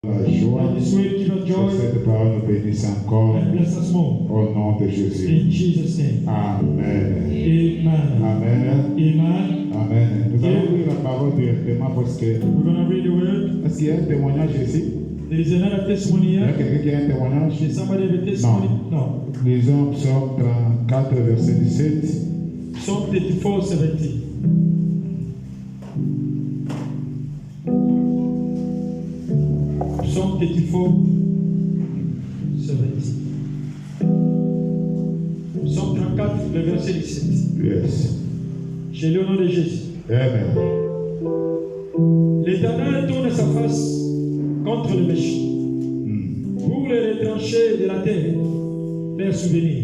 La joie And this will give us que joy cette parole nous bénisse encore and bless us more. au nom de Jésus. In Jesus' name. Amen. Amen. Amen. Amen. Amen. Nous allons lire la parole directement parce que We're going to read the word. est-ce qu'il y a un témoignage ici? There is another testimony Il y a here. quelqu'un qui a un témoignage? Did somebody have a testimony? No. Lisons Psaume 34, verset 17. Psalm 34, 17. Psalm 34, 17. Psalme 34, le verset 17. Yes. J'ai lu au nom de Jésus. Amen. L'Éternel tourne sa face contre le méchant. Pour les retranchés de la terre, leur souvenir.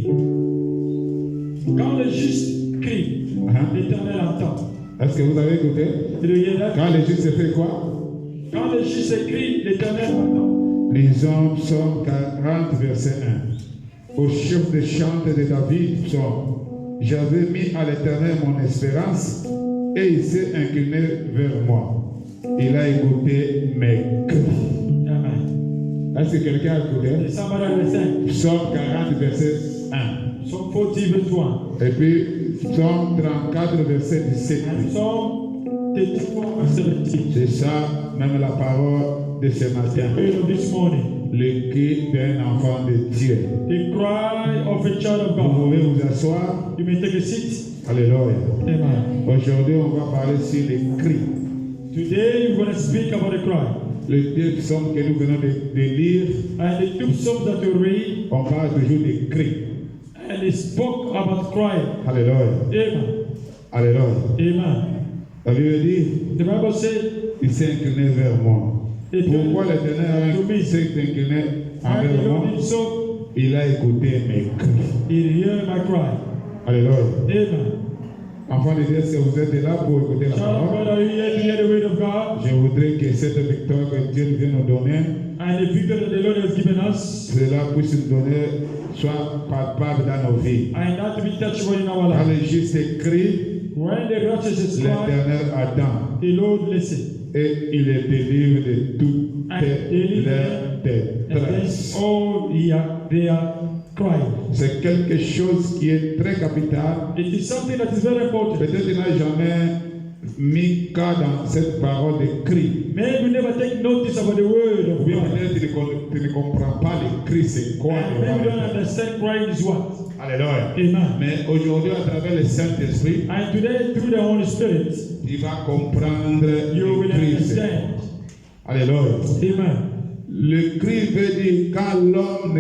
Quand le juste crie, l'Éternel entend. Est-ce que vous avez écouté? Did you hear that? Quand le juste se fait quoi? Quand le juste crie, l'Éternel entend. Lisons Psaume 40, verset 1. Au chef de chante de David, Psaume. J'avais mis à l'Éternel mon espérance et il s'est incliné vers moi. Il a écouté mes cris. Amen. Est-ce que quelqu'un a écouté? Did somebody understand? Psaume 40, verset 1. Psalm 40, verse 1. Et puis Psaume 34, verset 17. And Psalm 34, verse 17. C'est ça, même la parole de ce matin. Read of this morning. Le cri d'un enfant de Dieu. The cry of a child of Vous God. pouvez vous asseoir. You may take a seat. Alléluia. Amen. Aujourd'hui, on va parler sur les cris. Today we're going to speak about the cry. Les deux psaumes que nous venons de lire, And the two psalms that we read, on parle toujours des cris. and they spoke about crying. Alléluia. Amen. Alléluia. Amen. La Bible dit, The Bible said, il s'est incliné vers moi. Pourquoi l'Éternel s'est incliné and the envers moi? Lord did so, Il a écouté mes cris. he heard my cry. Alléluia. Amen. Enfant de Dieu, est-ce que vous êtes là pour écouter la Child of parole? God, are you here to hear the word of God? Je voudrais que cette victoire que Dieu vient nous donner, And the victory that the Lord has given us, cela puisse nous donner, soit palpable dans nos vies. and that to be touchable in our Quand life. le juste crie, When the righteous cry, l'Éternel attend the Lord listens. et il les délivre de toutes And deliver leurs against détresses. all their crying. C'est quelque chose qui est très capital. It is something that is very important. Peut-être qu'il n'a jamais mis cas dans cette parole de cri. Maybe we never take notice about the word Ou of bien God. peut-être tu ne comprends pas les cris, c'est quoi. And maybe we don't understand crying is what. Alléluia. Amen. Mais aujourd'hui, à travers le Saint-Esprit, And today, through the Holy Spirit, il va comprendre you will les cris. understand. Alléluia. Amen. Le cri veut dire quand l'homme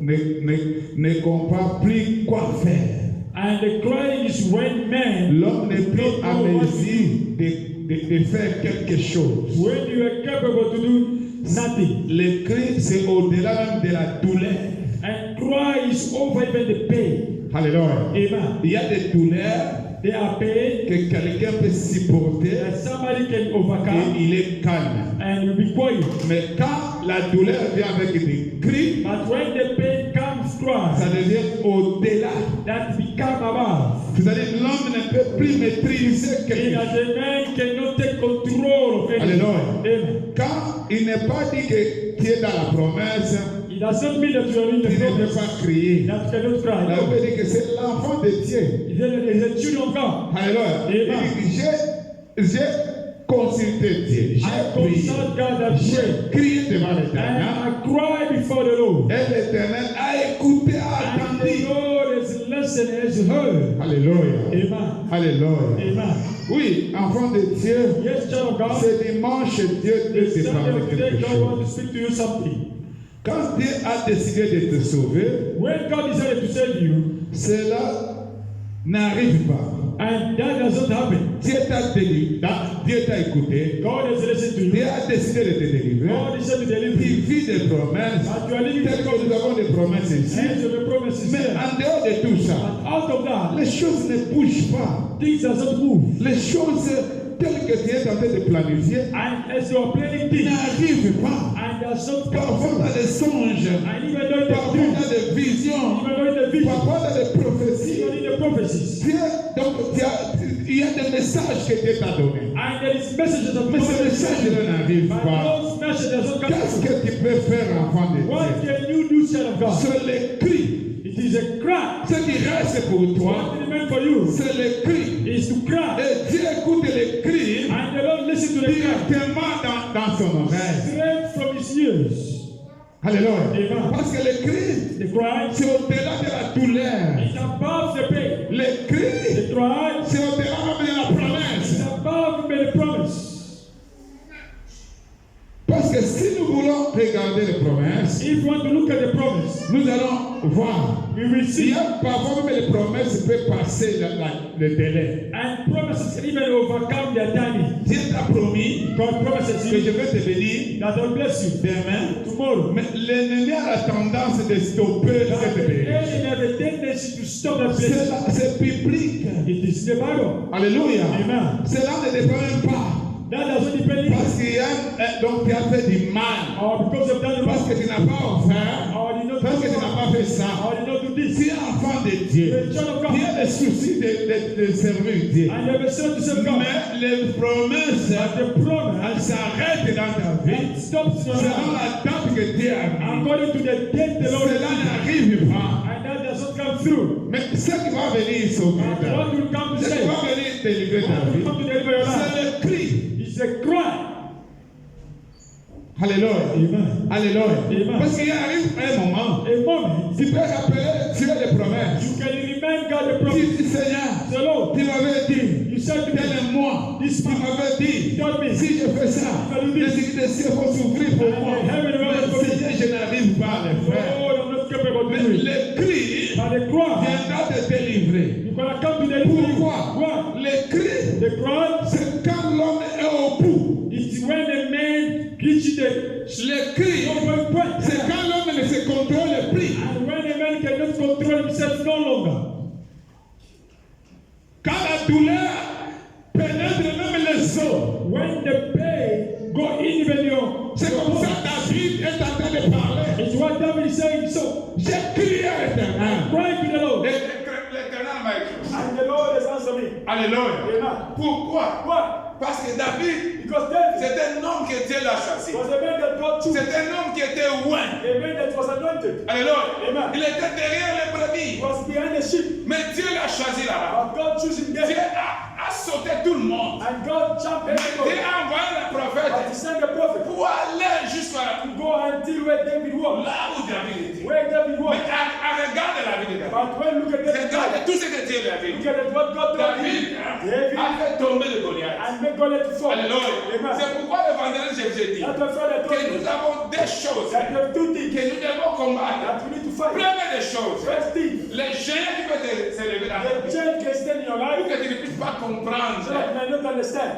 ne comprend plus quoi faire. And the crying is when man, L'homme n'est plus à mesure de faire quelque chose. when you are capable to do nothing. Le cri, c'est au-delà même de la douleur. And cry is over even the pain. Alléluia. Amen. Il y a des douleurs They are pain que quelqu'un peut supporter that somebody can et overcome il est calme. and you'll be quiet. Mais quand la douleur vient avec des cris, But when the pain comes, ça cry, devient au-delà. that become above. C'est-à-dire l'homme ne peut plus maîtriser In quelque that chose. the man cannot take control of anything. Alléluia. Amen. Quand il n'est pas dit que tu es dans la promesse, It does not mean that you are in tu the ne peux promise pas crier. that you cannot cry. La No. Bible dit que c'est l'enfant de Dieu. It is the children of God. Alléluia. Il Amen. dit que j'ai consulté Dieu. I J'ai prié. consult God and pray. J'ai crié devant And l'Éternel. I cry before the Lord. Et l'Éternel a écouté, a And the attendu. Lord has listened, has heard. Alléluia. Amen. Alléluia. Amen. Oui, enfant de Dieu, Yes, child of God. ce dimanche, Dieu veut It's te time parler of today quelque God chose. wants to speak to you something. Quand Dieu a décidé de te sauver, When God decided to save you, cela n'arrive pas. and that does not happen, Dieu t'a délivré, Dieu t'a écouté, God has listened to Dieu you. a décidé de te délivrer. God decided to deliver Il you. vit des promesses, But you are living telles que nous avons des promesses ici. and the promises Mais here. en dehors de tout ça, And out of that, les choses ne bougent pas. things does not move. Les choses telles que tu es en train de planifier And as you are planning things, n'arrivent pas. and does not Parfois, come tu as des songes, and even though in parfois, the tu as des visions, even though in the vision, parfois, tu as des prophéties. even in the prophecies, Donc, il y a des messages que Dieu t'a donnés. and there is messages of Mais God, ces messages n'arrivent but pas. those messages does not come Qu'est-ce peux faire, enfant de What Dieu? can you do, son of God? C'est le cri. It is a cry. Ce qui reste pour toi, What is meant for you c'est le cri. is to cry. Et Dieu écoute le cri And the Lord listen to the cry directement dans son oreille. straight from his ears. Alléluia. Amen. Parce que le cri, The cry c'est au-delà de la douleur. is above the pain. Le cri, The cry c'est au-delà même de la promesse. is above the promise. Parce que si nous voulons regarder les promesses, If you want to look at the promise, nous allons voir. we will Il see. y a parfois même les promesses peuvent passer le délai. And promises can even overcome their timing. Dieu t'a promis God promises que you je vais te bénir that will bless you demain. tomorrow. Mais l'ennemi a la tendance de stopper That cette the bénédiction. enemy have a tendency to stop that blessing. C'est biblique. It is in the Bible. Alléluia. Amen. Cela ne dépend même pas. That doesn't depend Parce qu'il y a donc tu as fait du mal. or because of that Parce que tu n'as pas offert. or did not Parce que tu n'as pas fait ça. or did not do this. Tu es enfant de Dieu. The child of Tu God. as le souci de servir Dieu. And you have a son to serve God. Mais les promesses, But the promise elles s'arrêtent dans ta vie. stops in your Selon life la date que Dieu a mis. according to the date the Lord Cela has given. n'arrive pas. And that does not come through. Mais ce qui va venir sauver And ta what vie. will come to Ce qui save? va venir délivrer ta What will vie. come to deliver your life? C'est le cri. It's a cry. Alléluia. Amen. Alléluia. Amen. Parce qu'il arrive un moment, A moment tu peux rappeler Dieu les promesses. you can remind God the Tu promise. dis Seigneur, The Lord, tu m'avais dit, you said to me, tel est moi. this Tu man, m'avais dit, told me, si je fais ça, les cieux vont s'ouvrir pour moi. Mais Seigneur, je n'arrive pas à le faire. Lord, I'm not capable of Mais doing it. le cri But the cry, viendra te délivrer. you gonna come to the deliver you. Pourquoi? Why? Le cri, The cry c'est quand l'homme est au bout. is when a man reaches the Le cri, lowest point. c'est quand l'homme ne se contrôle plus. And when a man cannot control himself no longer. Quand la douleur pénètre même les os. When the pain go in even your C'est comme ça que David est en train de parler. it's what David is saying. So J'ai crié à l'Éternel. cry to the Lord. Et l'Éternel m'a écouté. And the Lord has answered me. Alléluia. Amen. Pourquoi? Why? Parce que David, Because David c'est un homme que Dieu l'a choisi. was a man that God chose. C'est un homme qui était loin. A man that was anointed. Alléluia. Amen. Il était derrière les He brebis. was behind the sheep. Mais Dieu l'a choisi là-bas. But God chose him Dieu there. a sauté tout le monde. And God jumped Dieu everybody. a envoyé le But prophète he sent the prophet pour aller jusqu'à to go until where David was. là où David était. Where David was. Mais regarde la vie de David. But when look at David, Regarde tout ce que Dieu lui a dit. look at what God told David him. a David fait tomber le Goliath. and make God let it fall. Alléluia. Amen. C'est pourquoi le vendredi, je vous ai dit That's the Father told que me nous avons des choses that you have two things que nous devons combattre. that we need to fight. Première des choses, First thing, les géants qui peuvent s'élever dans ta the vie change can stand in your pour life que tu ne puisses pas comprendre so that you may not understand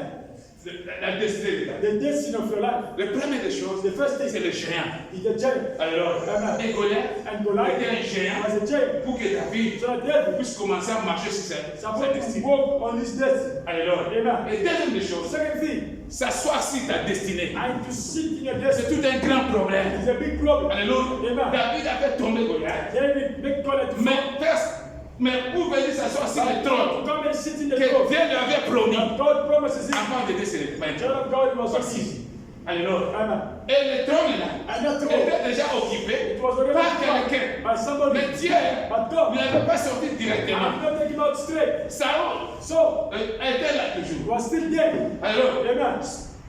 la destinée de ta vie. the destiny of your life. La première des choses, The first c'est thing le géant. is the giant. Alors, Amen. et Goliath And Goliath était un géant was a giant. pour que David So that David puisse commencer à marcher sur sa supposed to destinée. walk on his destiny. Alors, Amen. et deuxième des choses, Second thing, s'asseoir sur ta destinée. and to sit in your C'est destiny tout un grand problème. is a big problem. Alléluia. Amen. David a fait tomber Goliath. David make God let it fall. Mais pour venir s'asseoir sur le To trône come and sit in the que throne. Dieu lui avait promis But God promises him. avant de décéder. Child of God was Voici. easy. Alléluia. Amen. Et le trône là And that throne, était déjà occupé it was already par occupied quelqu'un. by somebody. Mais Dieu But God ne l'avait pas sorti did directement. not take him out straight. Saul So, était là he toujours. was still there. Alors, Amen.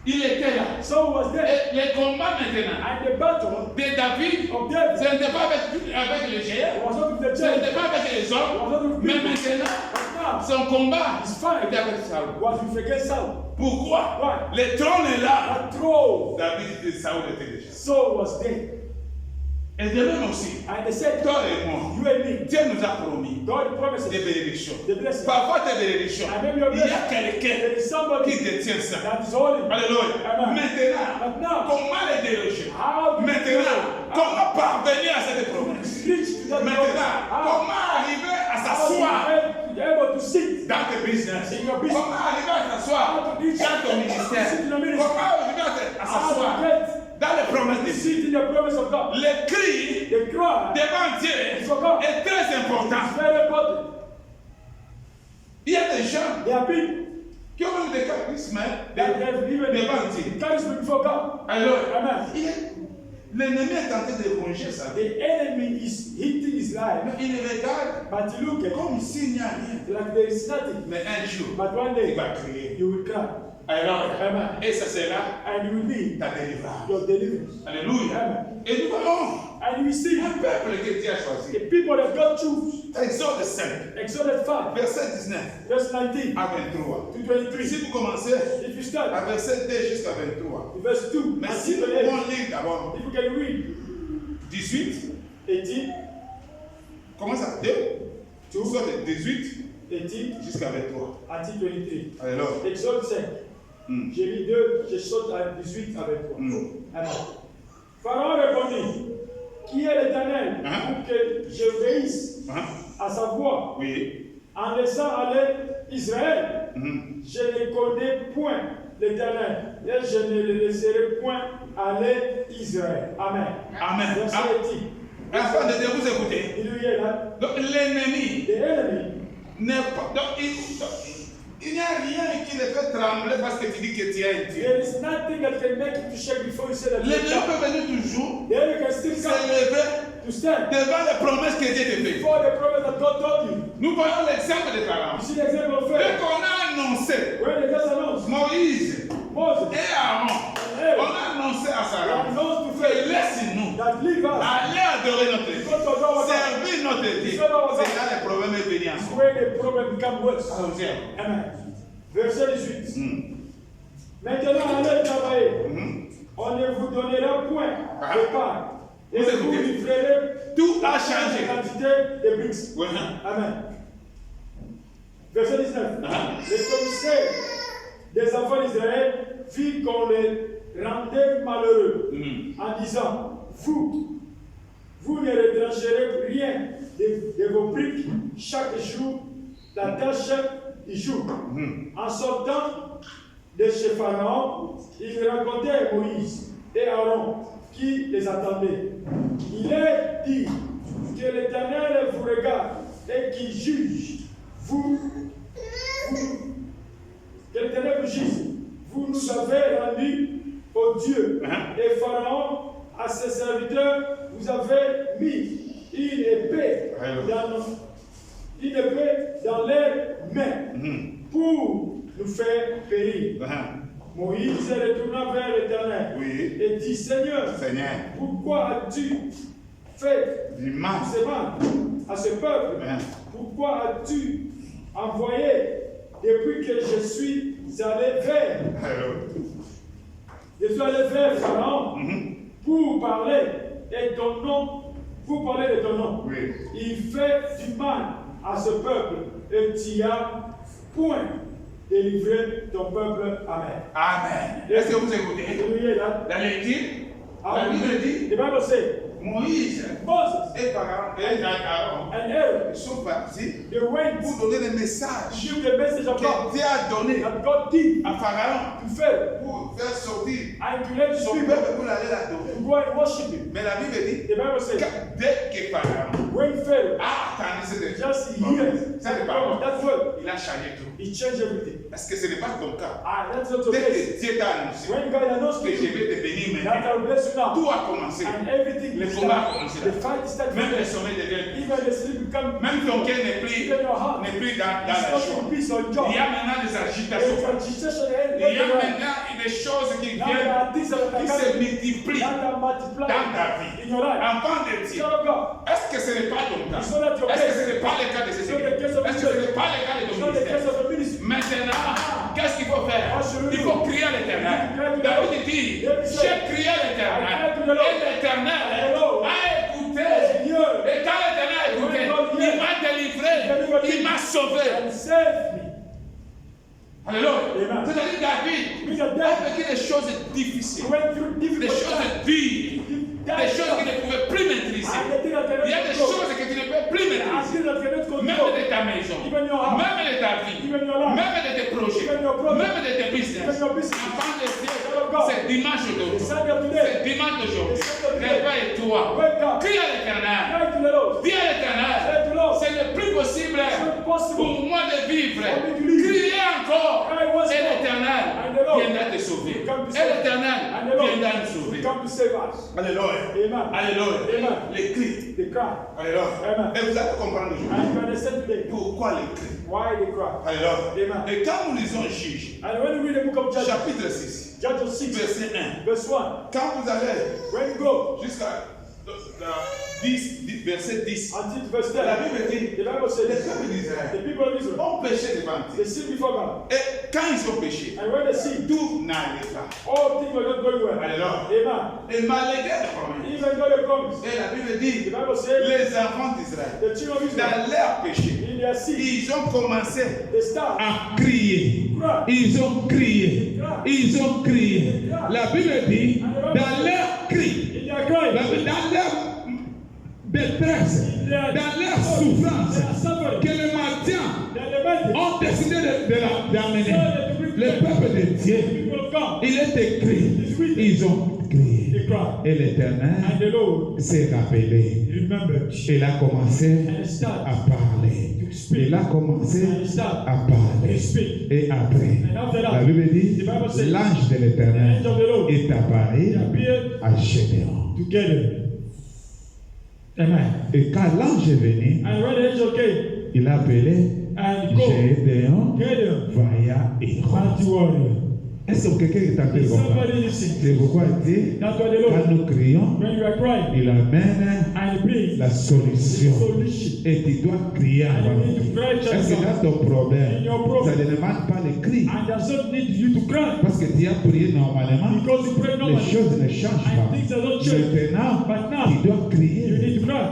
il était là. Saul was there. Et les combats maintenant And the battle de David, of David ce n'était pas avec les géants, was not with the ce giant. n'était pas avec les hommes, mais maintenant, But now, son combat his fight était avec Saul. was with against Saul. Pourquoi? Why? Le trône est là. That throne, David et Saul étaient déjà. Saul was there. Et de même aussi, And they said, toi et moi, you and me, Dieu nous a promis God promises des bénédictions. the blessing. Parfois tes bénédictions, And maybe your il y a blessing, quelqu'un there is somebody qui détient ça. that is holding. Alléluia. Amen. Maintenant, But now, comment les déloger? how do you Maintenant, comment parvenir à cette promesse? reach to that Maintenant, How comment arriver à do s'asseoir you be able to sit dans tes business? in your business? Comment arriver à s'asseoir dans ton ministère? Sit in your ministry. Comment arriver à How s'asseoir to get dans les promesses de to Dieu? sit in the promise of God? Le cri The cry devant Dieu est très important. is very important. Il y a des gens There are people qui ont même des charismes that have even devant Dieu. charisma before God. Alors, Amen. il y a L'ennemi est tenté de ronger sa vie. The enemy is hitting his life. Mais il regarde But you look at comme s'il n'y a rien. like there is nothing. Mais un jour, But one il day, va crier. you will cry. Alors, Amen. et ça sera And you will be ta délivrance. your deliverance. Alléluia. Amen. Et nous voyons And you will see un peuple que Dieu a choisi. the people that God choose. Exode 5, Exodus 5, verset 19 verse 19 à 23. to 23. Si vous commencez If you start à verset 2 jusqu'à 23. verse 2, Mais and si nous 28, pouvons lire d'abord if you can read 18, 18, commence à 2, tout ça de 18 18 jusqu'à 23. until 23. Alors, Exode 5. J'ai mis 2, je saute à 18 avec toi. Amen. Pharaon répondit, qui est l'Éternel pour que j'obéisse à sa voix oui. en laissant aller Israël? Je ne connais point l'Éternel et je ne le laisserai point aller Israël. Amen. Amen. Verset 18. Afin de vous écouter. Did you hear that? Donc, l'ennemi The enemy, n'est pas. Donc, il n'y a rien qui le fait trembler parce que tu dis que tu es un Dieu. there is nothing that can make you to shake before you say that you L'ennemi are peut venir toujours the enemy can still come s'élever to stand devant les promesses que Dieu te fait. before the promise that God told you. Nous voyons l'exemple de Pharaon. You see the example of Dès faith. qu'on a annoncé When they just announced Moïse Moses et Aaron, on a annoncé à Sarah announced to que faith laisse-nous that leave us aller adorer notre Dieu, God to God servir notre Dieu. C'est là le problème est venu ensemble. where the problem become worse. Allons-y. Amen. Verset 18. Maintenant, allez travailler. On ne vous donnera point de pain. Et Vous vous écoutez? livrerez Tout a la changé. quantité de briques. Oui. Amen. Verset 19. Les commissaires des enfants d'Israël virent qu'on les rendait malheureux en disant, vous ne retrancherez rien de vos briques chaque jour, la tâche du jour. En sortant de chez Pharaon, ils rencontrèrent Moïse et Aaron qui les attendaient. Il est dit que l'Éternel vous regarde et qu'il juge. Que l'Éternel vous juge. Vous nous avez rendus au Dieu. Et Pharaon, à ses serviteurs, vous avez mis une épée dans leurs mains pour nous faire périr. Moïse retourna vers l'Éternel et dit, Seigneur, pourquoi as-tu fait Du mal. ce mal à ce peuple? Pourquoi as-tu envoyé depuis que je suis allé vers Pharaon pour parler de ton nom? Il fait du mal à ce peuple et tu as point délivré ton peuple. Amen. Amen. Est-ce que vous écoutez? Dans les tirs, la Bible dit The Bible says, Moïse Moses et Pharaon et Aaron and Aaron, sont partis they went pour donner le message give the message of que God Dieu a donné that God did à Pharaon to Pharaoh pour faire sortir and to let his son people peuple pour aller l'adorer. to go and worship him. Mais la Bible dit The Bible says, que dès que Pharaon when Pharaoh a entendu cette just hears cette parole, that word, il a changé tout. he changed everything. Parce que ce n'est pas ton cas. That's not Dès okay. que Dieu t'a annoncé When God announced que to je you vais te bénir that maintenant, I'll bless you now, tout a commencé. and everything Le is combat a done, commencé the là. fight is started. Même le sommeil devient. Even the sleep become Même ton cœur n'est plus even your heart. dans la It's not joie. in peace or Il joy. y a maintenant des agitations. There's agitation Il y a everywhere. maintenant des choses qui Now there viennent, are things that qui are se coming multiplient that are dans multiplying ta vie. in your life. Enfant de Dieu, Child of God, est-ce que ce n'est pas ton cas? it's not that your Est-ce que case. ce n'est pas le cas de ces It's not the églises? case of Est-ce que ce n'est pas le cas de It's ton not the case ministère? of the ministry. Maintenant, qu'est-ce qu'il faut faire? Il faut crier à l'Éternel. David dit, j'ai crié à l'Éternel. Et l'Éternel a écouté. Et quand l'Éternel a écouté, il m'a délivré. Il m'a sauvé. And save me. Alléluia. C'est-à-dire David Means a that David vécu des choses difficiles. went through Des difficult choses times. dures. Des choses qu'il ne pouvait plus maîtriser. And the thing that Il y a cannot des control. choses que tu ne peux plus And maîtriser. things that cannot Même control. de ta maison, Even your house. même de ta vie, Even your life. même de tes projets, Even your project. même de tes business. Even your business. Enfant de Dieu, Child of God. c'est dimanche The d'aujourd'hui. Sunday of today. C'est dimanche d'aujourd'hui. The Sunday of today. Réveille-toi. Wake up. Crie à l'Éternel. Cry to the Lord. Dis à l'Éternel. Say to the Lord. C'est le plus possible not possible pour moi de vivre. for me to live. Criez encore. Cry once Et more. l'Éternel And the Lord viendra te sauver. will come to Et save you. l'Éternel And the Lord viendra nous sauver. will come to save us. Alléluia. Amen. Alléluia. Amen. Les cris. They cry. Alléluia. Amen. Et vous allez comprendre And aujourd'hui you understand today pourquoi les cris. why they cry. Alléluia. Amen. Et quand nous lisons Juge, And when you read the book of Judges, chapitre 6, Judges 6, verset 1, verse 1, quand vous allez when you go jusqu'à 10, verset 10, until verse 10, la Bible dit, the Bible les says, peuples the d'Israël people of Israel, ont péché devant they Dieu. sin before God. Et quand ils ont péché, And when they sin, tout n'allait pas. all things were not going well. Alléluia. Amen. Et malgré les promesses, Even though they promised, et la Bible the dit, Bible says, les enfants d'Israël, the children of Israel, dans leur péché, in their sin, ils ont commencé they start À crier. cry. Ils ont crié. Ils ont crié. La Bible dit, dans leur cri, In their cry, dans leur détresse, dans leur souffrance, they are suffering. que les martyrs They are lamenting. ont décidé d'amener le peuple de Dieu. People of God, Il est écrit, ils ont crié. they cry. Et l'Éternel And the Lord s'est rappelé. remembered Il a commencé and started à parler. Il a commencé à parler. Et après, la Bible dit, l'ange de l'Éternel est apparu à Gédéon. together. Amen. Et quand l'ange est venu, And when the angel came il a appelé and go, Gédéon, Gideon, vaillant héros. mighty warrior. Est-ce que quelqu'un est en train de Is comprendre? somebody listening? C'est pourquoi il dit, That's why the quand Lord, nous crions, when you are crying il amène and brings la solution. solution, Et tu dois crier avant. and you need to cry, Est-ce child que of God. dans ton problème, In your problem. ça ne demande pas les cris? And does not need you to cry Parce que tu as prié normalement, because you pray les normally. choses ne changent And pas. things are not changed. Maintenant, But now, tu dois you crier. need to cry.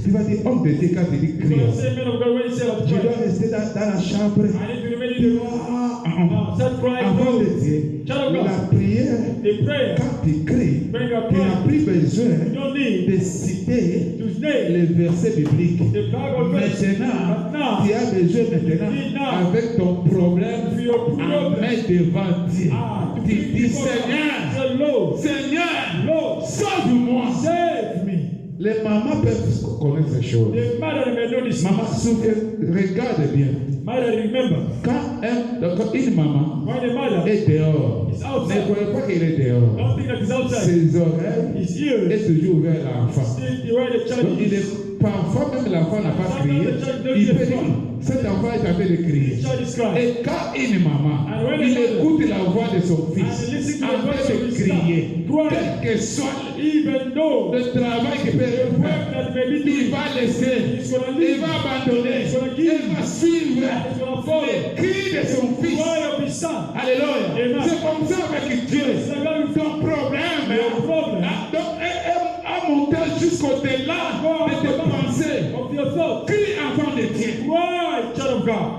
Tu vas dire, homme de Dieu, quand tu dis You crie, don't say, man of God, when you say about tu cry, dois rester dans la chambre. I need to remain in the room. Start crying. Avant de No. Dieu, Child of la God, prière, the prayer, quand tu cries, when you are tu n'as crying, plus you besoin don't need de citer to name les versets bibliques. the Bible verse. Maintenant, But now, tu as besoin need maintenant, now, avec ton problème, for your à problem, mettre devant Dieu. to Tu bring dis, before God. Seigneur, Say, Lord, Seigneur, Lord, sauve-moi. save me. Les mamans peuvent connaître ces choses. The mother may know this. Maman, regarde bien. Mother, remember, Quand une maman when the mother est dehors, is ne outside, croyez pas qu'elle est dehors. don't think that is outside. Ses oreilles His ears, est toujours ouvertes à l'enfant. still the way the child Donc, is. parfois, même l'enfant n'a pas crié. Il peut dire, cet enfant est en train de crier. The child is crying. Et quand une maman, il écoute la voix de son fils en train de crier, quel que soit Even though le travail qu'il peut the work faire, that may be il doing, va laisser, he's gonna il leave. va abandonner, il va suivre He's gonna follow les cris de son the fils. cry of his son. Alléluia. Amen. C'est comme ça avec Dieu. It's like that with Ton problème Your problem. a monté jusqu'au-delà de tes pensées. of your thoughts. Crie enfant de Dieu. Why, child of God?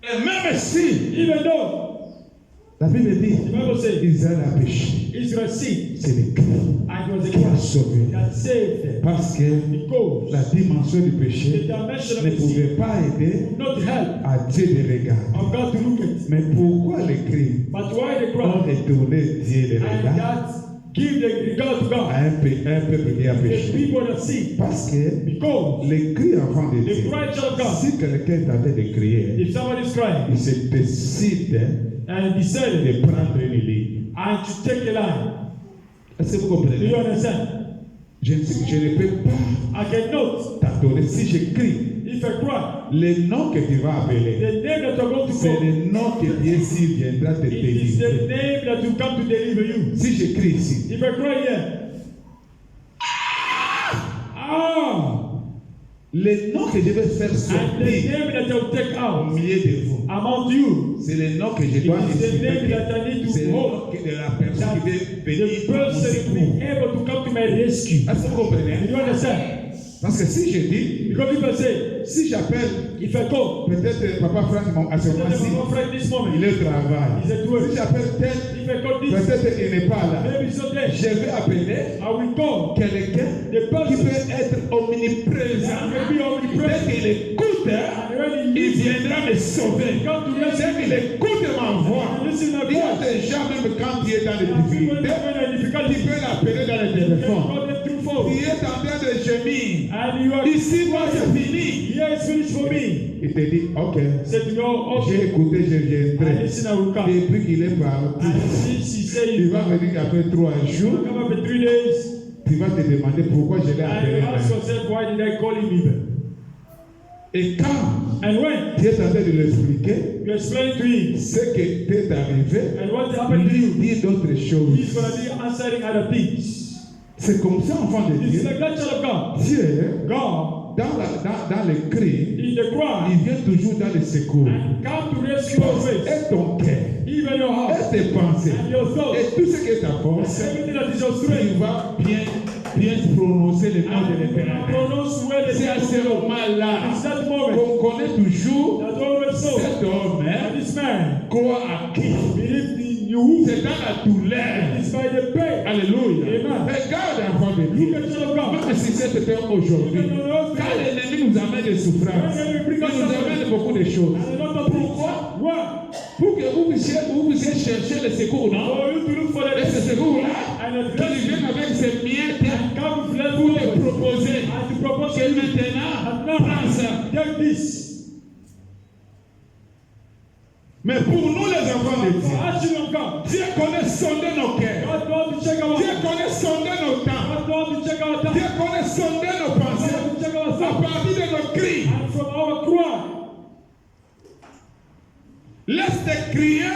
Et même si Even though la Bible dit the Bible says Israël a péché, Israel sinned, c'est le cri and it was a qui a cry sauvé. that saved them. Parce que Because la dimension du the péché dimension of ne the sin pouvait pas aider would not help à Dieu de regarder. of God to look at. Mais pourquoi les cris But why the ont cry? retourné Dieu de And regard that give the regard to à God. un peuple qui a The péché? people that sin. Parce que Because les cris enfants de the Dieu, cry child of God, si quelqu'un est en train de crier, if somebody is crying il se décide and decided de prendre une ligne. and to take a line, Est-ce que vous do comprenez? you understand? Je ne peux pas I cannot, t'adonner. Si j'écris if I cry, le nom que tu vas appeler, the name that you're going to c'est call, le nom que Dieu s'il viendra te it is the délivrer. name that will come to deliver you. Si j'écris ici, If I cry here, le nom que je vais faire and the sortir name that I will take au out milieu de vous, among you, c'est le nom que je it dois is the name insulter. that I need C'est to le nom hold. de la personne That qui veut the venir à mon person secours. will be able to come to my rescue. Est-ce que vous Do comprenez? you understand? Parce que si je dis, Because people say, si j'appelle if I go, peut-être Papa Franck à ce tell them moment-ci, I'm afraid this moment. il est au travail. He's at work. Si j'appelle tel, If I go this, peut-être il n'est pas là. maybe it's not there. Je vais appeler I will go. quelqu'un The qui person peut être omniprésent. that may be Dès omnipresent. qu'il écoute, And when he il listens, viendra me sauver. come to Dès rescue qu'il me. écoute ma voix, Listen to my il y a voice. des gens, même quand tu es dans les And people difficultés, when they're in tu difficulty, peux l'appeler dans le they téléphone. call them through phone. Tu es en train de gémir. fini. And you are Ici, moi, c'est fini. Here it's finished for me. Il te dit, ok. Said no, J'ai okay. écouté, je viendrai. Listen, I will come. Depuis qu'il est parti, And since he said il va venir après 3 jours. come after 3 days, Tu vas te demander pourquoi je l'ai and appelé. you ask yourself, why did I call him even? Et quand And when tu es en train de lui expliquer you explain to him, ce qui t'est arrivé, and what happened to lui you, dit d'autres he's choses. going to be answering other things. C'est comme ça, enfant de It's Dieu. like that child of God. Dieu, God, dans les cris, in the cry, il vient toujours dans les secours. and come to rescue your faith, Et ton cœur, even your heart, et tes pensées, and your thoughts, et tout ce qui est ta force, everything that is your tu strength. vas bien prononcer le nom de And l'Éternel. pronounce well the C'est à ce name of God. moment-là It's that moment qu'on connaît toujours that always so. cet homme And this man croit à qui. believed in you. C'est dans la douleur. It's by the pain. Alléluia. Amen. Regarde enfant de Look Dieu. at child of God. Même si c'était aujourd'hui, quand l'ennemi nous amène des souffrances, il nous amène beaucoup de choses. And a lot of Pourquoi? Why? Pour que vous puissiez chercher le secours, non? For you to look for Et the ce secours-là, and qu'il address vienne avec ses miettes come pour flexible te proposer and to propose que to you. maintenant, prends ça. Take this. Mais pour nous les enfants de For Dieu, us children of God, Dieu connaît sonder nos cœurs. God wants to check our Dieu heart. connaît sonder nos temps. God wants to check our time. Dieu connaît sonder nos God pensées. wants to check our À thoughts. partir de nos cris, And from our cry, laisse-te crier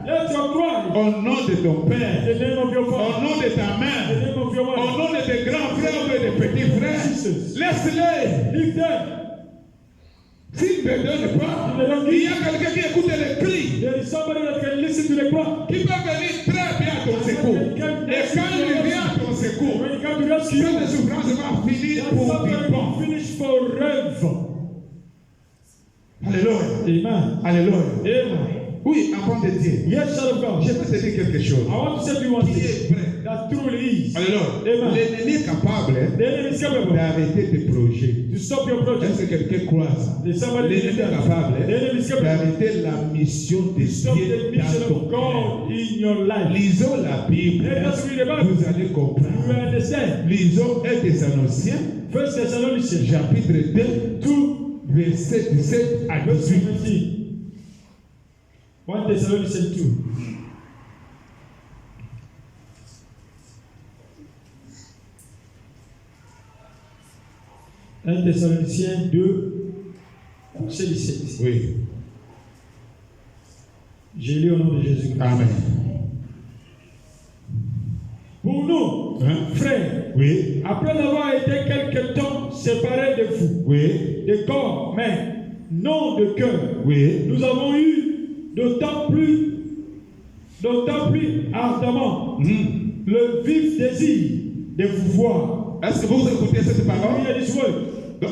let your cry au nom de ton in Père, the name of your au Father, nom de ta in the mère, name of your au wife. nom de tes grands frères ou de tes petits frères. Laisse-les. Leave them. S'ils ne te donnent pas, il y a quelqu'un qui écoute les cris, There is somebody that can listen to the cry. qui peut venir très bien à ton secours. Et quand il vient à ton secours, When you come to rescue, cette souffrance va finir that pour suffering vivre. will finish forever. Alléluia. Amen. Alléluia. Amen. Oui, enfant de Dieu. Yes, child of God. Je peux te dire quelque chose. I want to say to you one Qui thing. est vrai. That truly is. Alléluia. Amen. L'ennemi est capable The enemy is capable d'arrêter tes projets. to stop your project. Est-ce que quelqu'un croit ça? There's somebody L'ennemi est that capable the enemy is capable d'arrêter la mission de to stop the Dieu mission dans ton of cœur. God in your life. Lisons la Bible. Let us read the Bible. Vous allez You comprendre. understand? Lisons 1 Thessaloniciens, First Thessalonians chapitre 2, 2, verset 17 à verse 18. 17. 1 Thessalonians 2. Un Thessaloniciens 2, verset 17. Oui. J'ai lu au nom de Jésus-Christ. Amen. Pour nous, Hein? frères, Oui. après avoir été quelque temps séparés de vous, Oui. de corps, mais non de cœur, Oui. nous avons eu d'autant plus ardemment le vif désir de vous voir. Est-ce que vous écoutez cette Now parole? hear this word. Donc,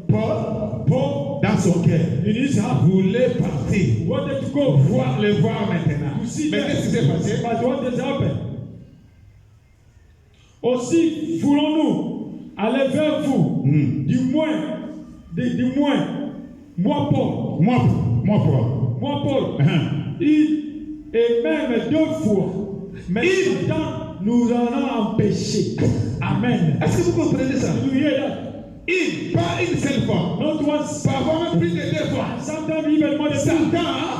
Paul, dans son cœur, In his heart, voulait partir, wanted to go, le voir maintenant. To see Mais that. qu'est-ce qui s'est passé? but what has happened? Aussi voulons-nous aller vers vous, du moins, moi Paul, Moi, Paul. Paul, et même 2 fois, mais Satan nous en a empêchés. Amen. Est-ce que vous comprenez ça? Do you hear that? Pas une seule fois. Not once, Parfois même plus de 2 fois. sometimes even more than Satan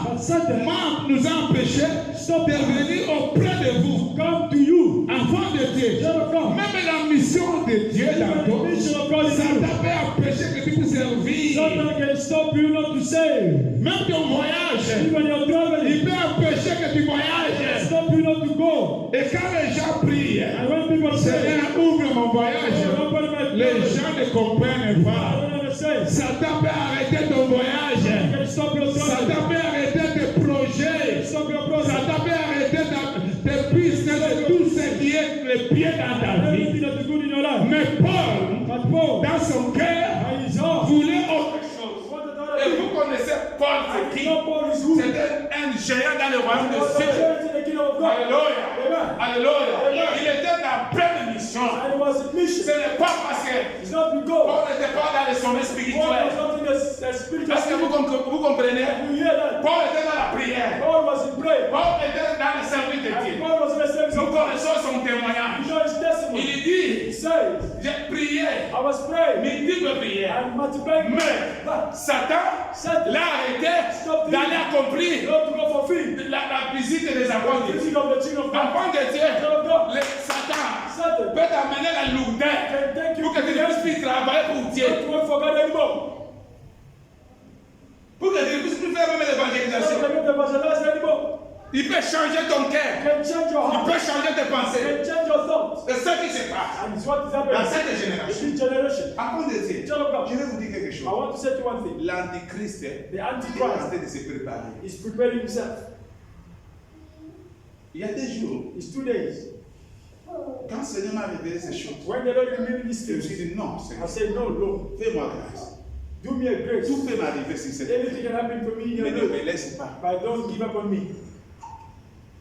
But Satan nous a empêchés de venir auprès de vous. come to you. Enfant de Dieu. Child of God. Même la mission de Dieu dans Even the toi, mission of God is ça you. t'a fait empêcher que tu puisses servir. Satan can stop you not to save. Même ton voyage, Even your il traveling peut empêcher que tu can voyages. stop you not to go. Et quand les gens prient, And when people say, Seigneur, ouvre mon voyage, oh, open my les travel, gens ne comprennent I pas. don't understand. Satan peut arrêter ton You voyage. can stop your travel. Satan peut arrêter tes projets. Stop your process. Satan peut arrêter tes business et tout ce qui est le pied dans ta vie. Everything that is good in your life. Mais Paul, But Paul, dans son cœur, by his heart, voulait autre chose. what Et vous connaissez Paul, c'est qui? Paul is who? C'était un géant dans le royaume de Was a Dieu. church in the kingdom of God. Alléluia. Amen. Alléluia. Il était dans pleine mission. And it was a Ce mission. n'est pas parce que It's not to go. Paul n'était pas dans le sommet Paul spirituel. was not in the spiritual. Est-ce que vous comprenez? You hear that? Paul était dans la prière. Paul was in prayer. Paul était dans le service de And Dieu. Paul was in the service Nous of God. connaissons son You témoignage. know his testimony. Il He dit, says, j'ai prié I I was praying. multiple prières. And multiplying. Mais Satan l'a arrêté d'aller accomplir Not to go for free. la visite des enfants de Dieu. Visit of the children of God. Enfants de Dieu, Satan peut t'amener la lourdeur pour que tu ne puisses travailler pour Dieu. Not to work for God anymore. Pour que tu ne puisses plus faire même l'évangélisation. Not to evangelize anymore. Il peut changer ton cœur. Can change your Il heart. peut changer tes pensées. Can change your thoughts. C'est ce qui se passe And it's what is dans happening cette in génération. this generation. À cause de Dieu, Child of God. je vais vous dire quelque chose. I want to say to you one thing. L'antichrist The est en Antichrist train de se préparer. is preparing himself. Il y a des jours, It's 2 days. quand le Seigneur m'a révélé ces choses, When the Lord revealed these je me things, suis dit non, I Seigneur, said, no, Lord, fais-moi grâce. do me a grace. Tout peut m'arriver sur cette terre. Anything can happen for me in Mais your ne me life. laisse pas. But don't give up on me.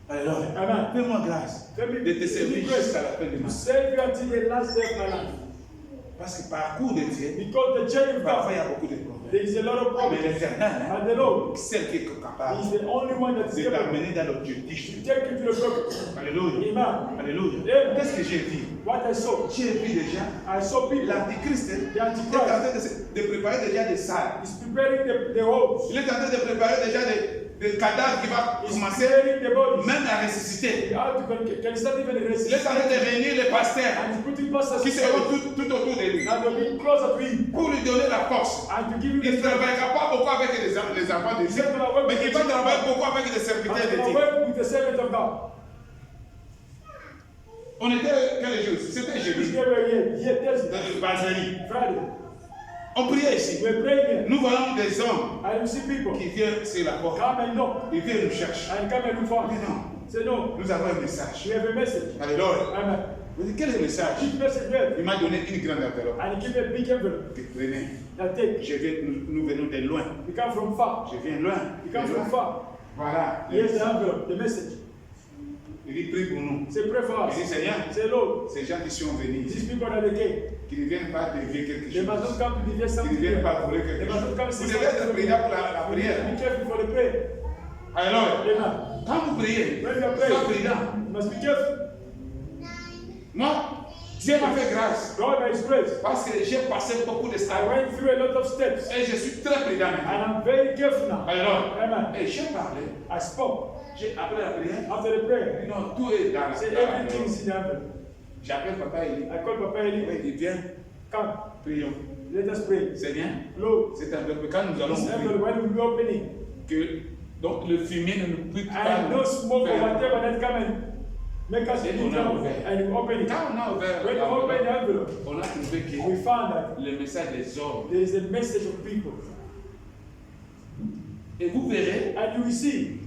Alors, Amen. fais-moi grâce Let me de te servir give me grace jusqu'à la fin de to ma vie. save you until the last day of my life. Parce que parcours de Dieu, Because the journey of parfois il y God, a beaucoup de problèmes. there is a lot of Mais problems. l'Éternel, And the Lord celle qui est capable is the only one that is de able to t'amener dans l'objectif. take you to the purpose. Alléluia. Amen. Alléluia. Amen. Qu'est-ce que j'ai vu? What I saw, J'ai vu déjà I saw people. l'Antichrist The est en Antichrist train de préparer déjà des salles. is preparing the homes. Il est en train de préparer déjà des cadavres qui vont He's commencer preparing the bodies. même à ressusciter. How to can start even Il est resist. en train de réunir les pasteurs And he's putting pastors qui seront together. tout autour de lui And they're being closer to him. pour lui donner la force. And to give him Il ne the strength. travaillera pas beaucoup avec les enfants de Dieu, mais il va travailler beaucoup avec les serviteurs And de to Dieu. work with the servant of God. On était quel jour? C'était jeudi. They were here Thursday, Dans le Bazali. Friday. On priait ici. We were praying here. Nous voyons des hommes And you see people qui viennent sur la porte. come and knock. Ils viennent nous chercher. And come and look for Mais us. non, Say no. nous avons un message. We have a message. Alléluia. Amen. Je dis, quel est le message? Which message we have? Il m'a donné une grande enveloppe. And he gave a big envelope. Venez. Now take. Nous venons de loin. We come from far. Je viens loin. We come De from loin. far. Voilà. Here's the envelope, the message. Il dit, prie pour nous. Say pray for Il dit, us. Seigneur, Say Lord, ces gens qui sont venus these ici, people that they came, qui ne viennent pas dévier quelque they must chose. not come to deviate Qui ne something. viennent They pas voler quelque must not come chose. to Vous see devez être something. prière pour la prière. Be careful for the prayer. Alors, Amen. quand vous priez, When you are sois praying, prudent. you must be careful. Moi, Dieu m'a fait grâce God by His grace. parce que j'ai passé beaucoup de I stades went through a lot of steps. et je suis très prudent And maintenant. I'm very careful now. Alors, Amen. et j'ai parlé, I spoke. après la prière, After the prayer, non, tout est dans la say dans la everything enveloppe. is in the envelope. J'appelle Papa Eli. I call Papa Eli. Il vient, Come, prions. let us pray. Seigneur, Lord, c'est enveloppe. Quand nous allons this ouvrir, envelope, when we be opening, que donc le fumier ne nous puisse pas and no smoke or faire. whatever that come and make us Et eat on a down, ouvert. and we open it. Quand on a ouvert When we open the l'enveloppe, envelope, on a trouvé que we found that le message des hommes. there is a message of people. Et vous verrez And you will see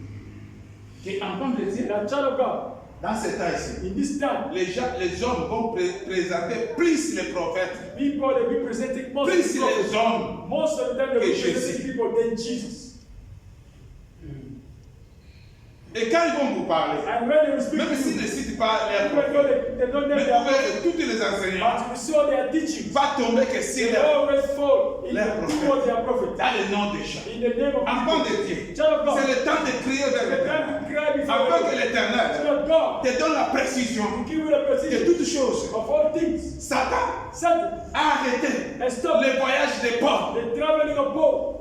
qu'en de Dieu, that child of God, dans ce temps ici, in this time, les hommes vont présenter plus les prophètes, people they be presenting most of plus the prophets. les hommes. Most of the time they Que be presenting Jésus. people than Jesus. Et quand ils vont vous parler, And when they will speak même to s'ils you, ne citent pas les even though prophètes, they don't know mais their vous verrez prophets, tous les enseignants, but we saw their teaching. va tomber que c'est They always fall in Les the prophètes. towards their prophets. dans le nom des gens. In the name of Enfant people. de Dieu, Child of God, c'est le temps de crier vers the time l'éternel. to cry before Afin que the Lord. l'éternel Child of God, te donne la précision to give you the de precision toutes choses. of all things. Satan Satan, a arrêté and stop le voyage des Paul. the traveling of Paul.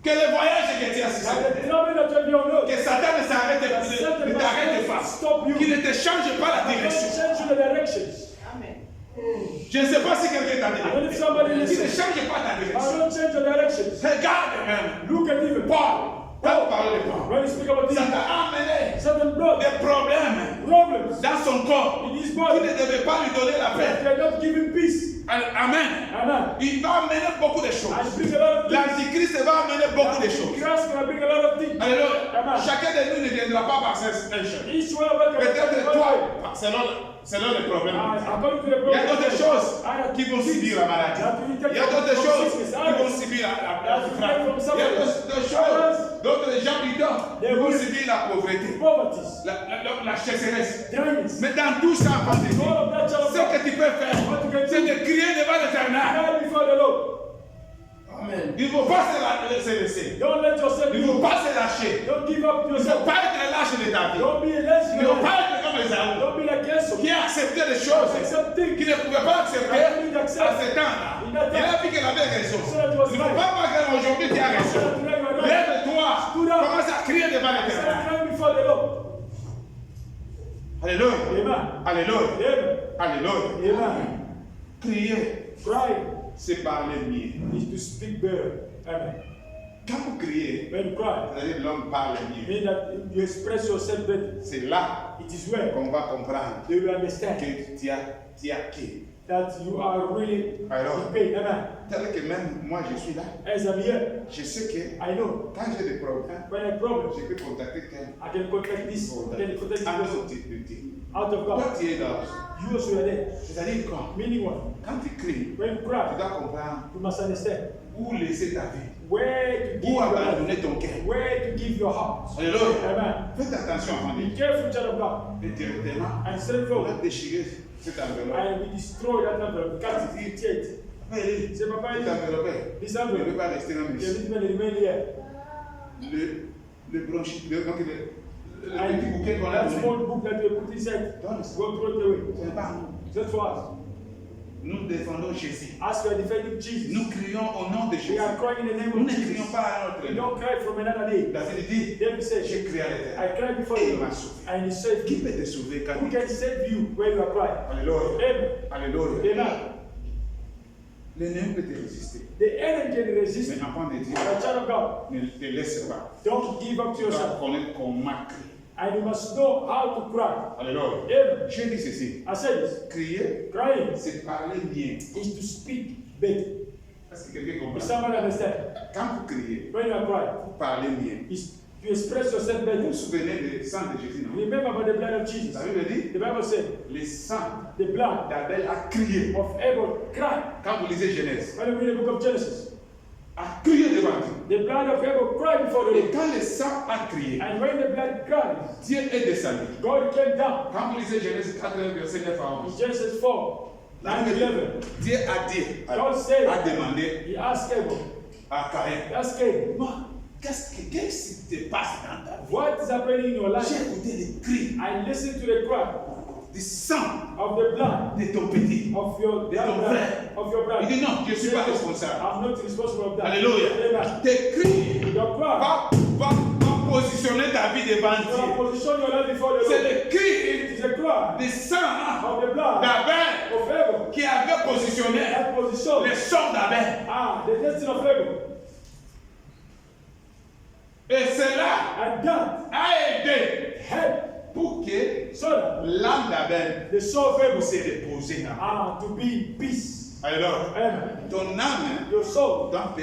Que le voyage que tu as And suivi, the traveling that you have on que Satan ne s'arrête That de Satan ne t'arrête must pas, stop you. qu'il ne te change pas la Don't direction. change the directions. Je ne sais pas si quelqu'un t'a I don't know if dit. somebody Qu'il ne listens. change pas ta I direction. don't change the directions. Regarde même. Look at even Paul, quand on parle de Paul, when you speak about this, ça t'a amené Satan brought des problèmes problems dans son corps in his qui body. ne devaient pas lui donner la paix. They are not giving peace. Amen. Amen. Il va amener beaucoup de I choses. bring a lot of things. L'antichrist va amener beaucoup de choses. Christ will bring a lot of things. Alléluia. Amen. Chacun de nous ne viendra pas par cette nation. Each one of us can Peut-être one way. toi, selon les problèmes. According to the Il y a problem, d'autres choses qui vont subir la maladie. Il y a d'autres choses qui vont subir la souffrance. Il y a d'autres choses, d'autres gens bidons qui vont subir la pauvreté, poverty, la chasseresse. dryness. Mais dans tout ça, All of that child of ce God, que tu peux faire, c'est de crier devant l'éternel. cry before the Lord. Amen. Il ne faut pas se laisser. Don't let yourself Il be ne faut pas se lâcher. Don't give up Il ne faut yourself. pas être lâche de ta vie. Don't be a lazy Il ne faut man. pas être comme les Saoul Don't be like Esau. qui a accepté des choses qu'il ne pouvait pas accepter à ce temps-là. Il a vu qu'il avait raison. Tu ne peux pas voir qu'aujourd'hui tu as raison. Lève-toi, commence à crier devant l'Éternel. Alléluia. Alléluia. Alléluia. Crier, c'est parler mieux. Is to speak better. Amen. Quand vous criez, When you cry, c'est-à-dire l'homme parle mieux. mean that you express yourself better. C'est là It is where qu'on va comprendre they will understand que tu as qui. that you are really Alors, in pain. Amen. tel que même moi je suis là, As I'm here, je sais que I know quand j'ai des problèmes, when I have problems, je peux contacter quelqu'un. I can contact this, I can contact this Ah, person non, tu- out of Toi, God. tu es dans. You also are there. C'est-à-dire quoi? Meaning what? Quand tu cries, When you tu cry, dois comprendre you must understand où laisser ta vie, where to give où your life, abandonner ton cœur. where to give your heart. Alléluia. Amen. Faites attention, enfant. Be careful, child of God. Et directement, And straight on forward. va déchirer cette enveloppe. I will destroy that envelope. Cut it, tear it. C'est pas Cette enveloppe, This ne peut envelope. pas rester dans The mes little remain here. Le bronchite, donc le petit bouquet qu'on a That donné. small book that you put inside, Donne. go throw it away. Ce n'est pas nous. Just for us. Nous défendons Jésus. As we are defending Jesus, Nous crions au nom de we Jésus. are crying in the name Nous of ne Jesus. crions pas à notre We nom. don't cry from another day. David dit, David said, j'ai crié à l'Éternel. I cried before Et il you, m'a sauvé. and he saved Qui you. peut te sauver quand Who tu can save you when you are crying? Alléluia. Amen. Alléluia. Amen. L'ennemi peut te résister. The enemy can resist Mais you. enfant de Dieu, But child of God, ne te laisse pas. don't give up to Tu dois yourself. connaître comment crier. And you must know how to cry. Alléluia. Amen. Je dis ceci. I said this. Crier, Crying c'est parler bien. is to speak better. Est-ce que quelqu'un If comprend? someone understand, Quand vous criez, when you are crying, vous parlez bien. is to express yourself Vous better. vous souvenez du sang de Jésus, non? Remember about the blood of Jesus. La Bible dit, The Bible said, le sang the blood d'Abel a crié. of Abel cried. Quand vous lisez Genèse, When you read the book of Genesis, a crié devant Dieu. the blood of Abel cried before the Et Lord. quand le sang a crié, And when the blood cried, Dieu est descendu. God came down. Quand vous lisez Genèse 4, verset 9 à In 11, Genesis 4, la 9 Bible 11, dit, Dieu a dit, God said, a demandé He asked Abel, à Caïn, ask Cain, moi, qu'est-ce qui te passe dans ta vie? what is happening in your life? J'ai écouté les cris I listened to the cry du sang of the blood de ton petit. of your De ton frère. of your Il brother. dit non, je ne suis pas responsable. I'm not responsible of that. Alléluia. Amen. Tes cris Your cry. va positionner ta vie devant You have Dieu. positioned your life before the C'est Lord. le cri It is a cry du sang of the blood d'Abel of Abel. qui avait positionné That position. le sang d'Abel. The destiny of Abel. Et cela And that a aidé helped pour que so that l'âme d'Abel the soul of Abel se repose dans to be in peace. Alors, Amen. ton âme Your soul doit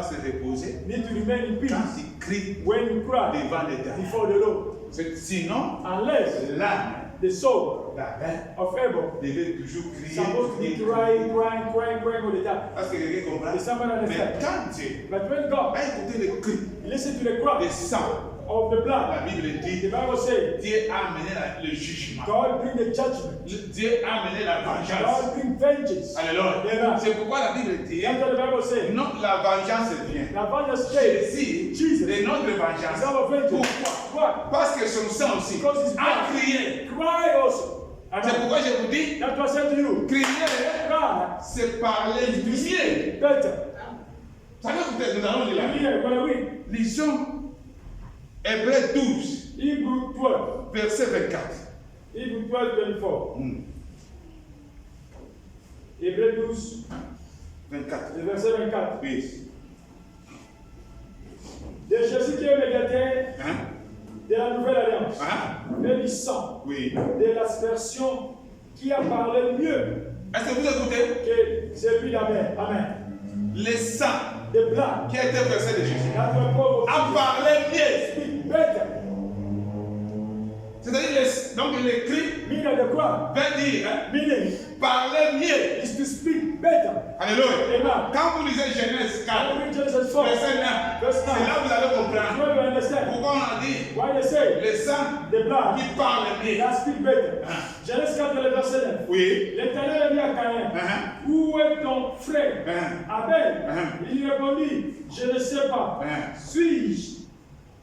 se reposer need to remain in peace quand tu cries when you cry devant l'Éternel. before the Lord. Sinon, Unless l'âme the soul d'Abel of Abel devait toujours crier. supposed to be crier, crying, crier. crying, crying, crying all the time. Parce que quelqu'un comprend. Does someone Mais understand? quand Dieu But when God a écouté le cri listen to the cry des sang, of the blood, la Bible the dit, Bible says, Dieu a amené le jugement. God bring the judgment. Dieu a amené la vengeance. God bring vengeance. Alléluia. Amen. C'est pourquoi la Bible dit, That's what the Bible says. non, la vengeance vient. The vengeance came. Jésus Jesus. est notre It's vengeance. our vengeance. Pourquoi? Why? Parce que son sang aussi Because his a blood crié. cry also. C'est Amen. pourquoi je vous dis, That's what I said to you. crier, Cry c'est parler mieux. better. Ça veut dire que nous allons lire la Bible. Here, when I read Lisons Hébreux 12, Hebrew 12, verset 24. Hebrew 12, 24. Hébreu 12, 24. le verset 24. Oui. De Jésus qui est médiateur Hein? de la nouvelle alliance, Hein? et du sang, Oui. de l'aspersion qui a parlé mieux Est-ce que vous écoutez? que celui d'Abel. Amen. Le sang The blood qui a été versé de Jésus that will go a parlé mieux. speak better. C'est-à-dire, donc le cri Meaning of the cry, veut dire hein, meaning parler mieux. is to speak better. Alléluia. Amen. Quand vous lisez Genèse 4, When we read Genesis 4, verset 9, verse c'est 9, là que vous allez comprendre where you understand pourquoi on a dit why they say le sang the blood qui parle mieux. that speak better. Genèse 4, le verset 9. Oui. L'Éternel a dit à Caïn, où est ton frère Abel? Il répondit, je ne sais pas. Suis-je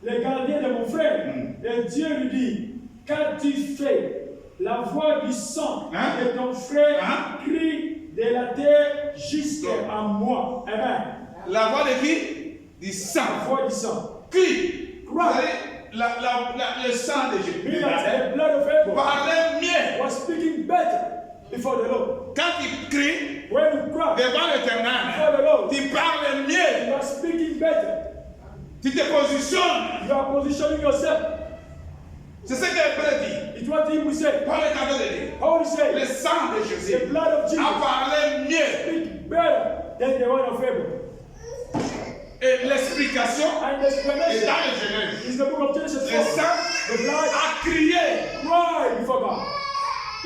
le gardien de mon frère? Et Dieu lui dit, qu'as-tu fait? La voix du sang de ton frère crie de la terre jusqu'à moi. Amen. La voix de qui? Du sang. La voix du sang. Crie. Le sang de Jésus. The blood of Abel Parlait mieux. was speaking better before the Lord. Quand il crie When you cry devant before l'Éternel, the Lord, tu parles you mieux. are speaking better. Tu te positionnes. You are positioning yourself. C'est ce que Paul dit. It's what he will say. Paul est en train de dire. Paul Le says, sang de Jésus the blood of Jesus a parlé mieux. speaks better than the one of Abel. Et l'explication And the est explanation dans le Genèse. is the book of Genesis Le 4. sang The blood a crié. cried before God.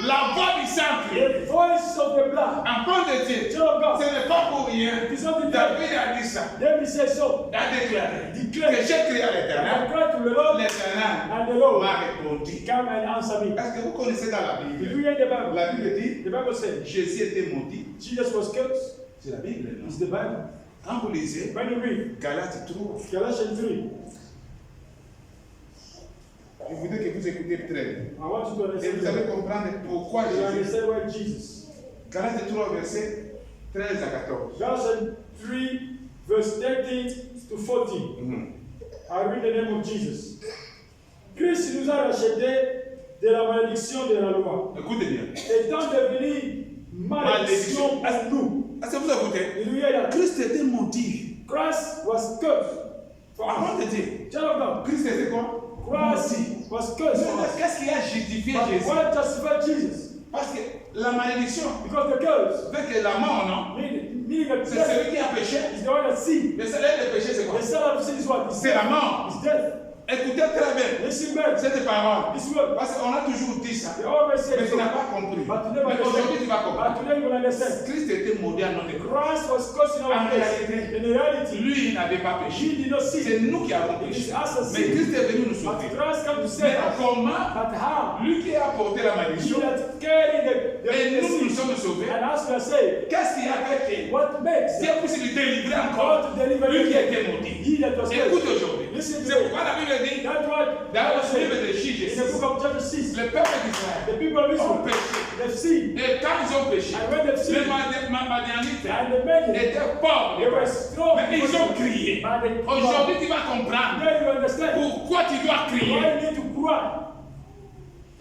La voix du sang crie. The voice of the blood. Enfant de Dieu, Child of God. ce n'est pas pour rien. It's not the devil. David a dit ça. David says so. Il a déclaré Declare. que j'ai crié à I l'Éternel. cried to the Lord, L'Éternel and the Lord m'a répondu. come and answer me. Est-ce que vous connaissez dans la Did Bible? you read the Bible? La Bible dit The Bible says Jésus était maudit. Jesus was cursed. C'est la Bible, non? It's the Bible. Quand vous lisez When you read Galates 3, Galatians 3, je voudrais que vous écoutez très bien. I want you to Et vous allez understand. comprendre pourquoi You Jésus. understand why Jesus. Galates 3, verset 13 à 14. Galatians 3, verse 13 to 14. I read the name of Jesus. Christ nous a rachetés de la malédiction de la loi, Écoutez bien. étant devenu malédiction pour nous. Est-ce que vous écoutez? Did you hear that? Christ était maudit. Christ was cursed for Avant us. de dire, Child of God, Christ était quoi? Christ was cursed for Mais us. qu'est-ce qui a justifié But Jésus? why justify Jesus? Parce que la malédiction Because the curse, fait que la mort, non? meaning the C'est death, celui qui a péché. is the one that sin. Le salaire du péché, c'est quoi? The salary of sin is what? Is C'est la mort. Is death. Écoutez très bien Listen back. cette parole. This word. Parce qu'on a toujours dit ça. They always say Mais tu so. n'as pas compris. But you never Mais aujourd'hui, tu vas understand. comprendre. But today you will understand. Christ était maudit à notre école. Christ was cursed in our En place. réalité, In reality, lui, il n'avait pas péché. he did not C'est sin. nous qui avons It péché. is us that Mais sin. Christ est venu nous But sauver. Christ come to Mais save us. comment? But how? Lui qui a porté la He malédiction. that carried Et nous, nous sin. sommes sauvés. And us we are saved. Qu'est-ce qui a fait que What makes Dieu puisse nous délivrer encore? God to deliver Lui qui you? était maudit. He that was Écoute cursed. aujourd'hui. Listen C'est to pourquoi la Bible dit, That's what dans God le livre said. de Juge In the 6, book of chapter 6, le peuple d'Israël the people of ont Israel, péché. they've sinned. Et quand ils ont péché, And when they've les sinned, Madianites and the men, étaient pauvres. they were strong. Mais ils ont crié. But they Aujourd'hui, tu vas comprendre Now you understand pourquoi tu dois crier. why you need to cry.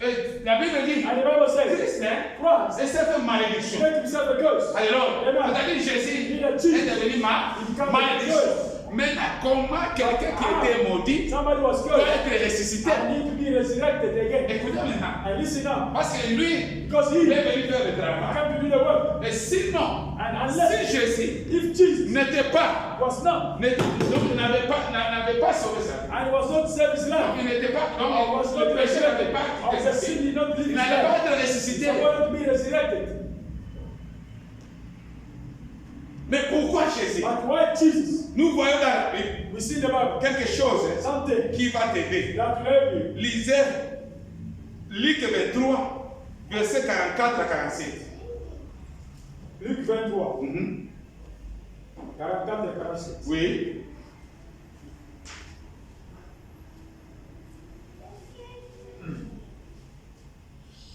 Et la Bible dit, And the Bible says, Christ, Christ c'est cette malédiction. make himself a curse. Alors, Amen. c'est-à-dire Jésus Il a est dit, devenu il became a malédiction. curse. Maintenant, comment quelqu'un qui était maudit Somebody was doit cursed. être ressuscité? I need to be resurrected again. Écoutez maintenant. And listen now. Parce que lui, Because il he est venu faire le travail. came to do the work. Et sinon, And si unless, Jésus if Jesus n'était pas, was not, donc n'avait pas sauvé sa vie, and he was not saved his donc life, il n'était pas, or donc was le not péché n'avait pas resurrected, or quitté the sa sin vie. did not leave Il his n'allait pas life, être ressuscité. he wanted to be resurrected. Mais pourquoi Jésus? But why Jesus? Nous voyons dans la Bible We see in the Bible quelque chose something qui va t'aider. that will help you. Lisez Luc 23, versets 44 à 47. Luc 23, Mhm. 44 et 47. Oui.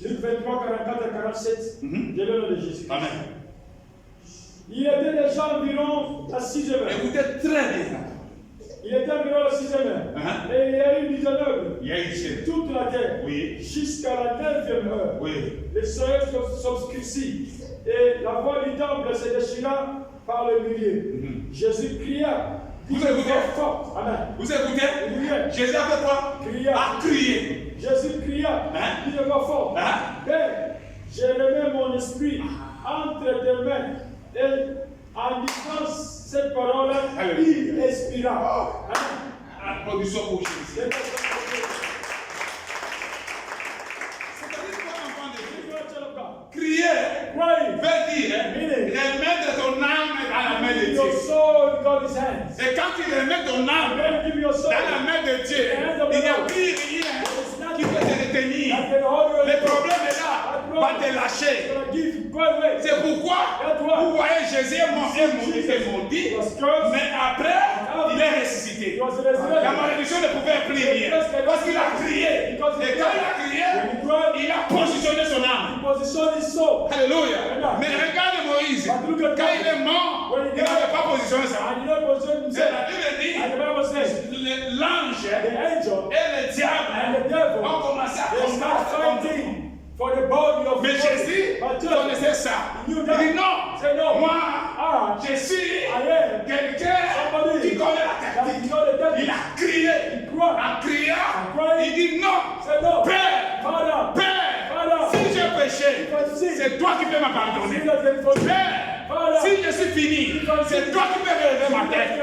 Luc 23, 44 et 47. Mhm. Je le nom de Jésus. Amen. Il était déjà environ à 6 heures. Écoutez très bien. Il était environ à 6 heures. Uh-huh. Et il y a eu du tonnerre. Il y a une chaîne. Toute la terre. Oui. Jusqu'à la 9e heure. Oui. Le soleil s'obscurcit. Et la voix du temple se déchira par le milieu. Mhm. Jésus cria. Vous d'une écoutez? voix forte. Amen. Vous écoutez? Alléluia. Jésus a fait quoi? Cria. A crié. Jésus cria Hein? d'une voix forte. Hein? Père, je remets mon esprit entre tes mains. Et en disant cette parole, Alléluia. il expira. Amen. Applaudissons pour Jésus. C'est C'est-à-dire quoi, enfant de Dieu? Crier Crying. veut dire remettre ton âme dans la main de Your Dieu. soul in God's hands. Et quand tu remets ton âme Then give your soul. dans la main de Dieu, il n'y a plus rien qui peut te retenir. That can hold you. Le problème est là, va te lâcher. Gonna give go away. C'est pourquoi vous voyez Jésus est maudit, mais après, il est ressuscité. La malédiction ne pouvait plus rien. Parce qu'il a crié. Et quand il a crié, il a positionné son âme. Alléluia. Mais regarde Moïse. Quand il est mort, il n'avait pas positionné sa âme. La Bible dit, l'ange et le diable ont commencé à combattre. Mais Jésus connaissait ça. Il dit non, moi, je suis quelqu'un qui connaît la tactique. Il a crié. En criant, il dit non, Père, si j'ai péché, c'est toi qui peux me pardonner. Père, si je suis fini, c'est toi qui peux relever ma tête.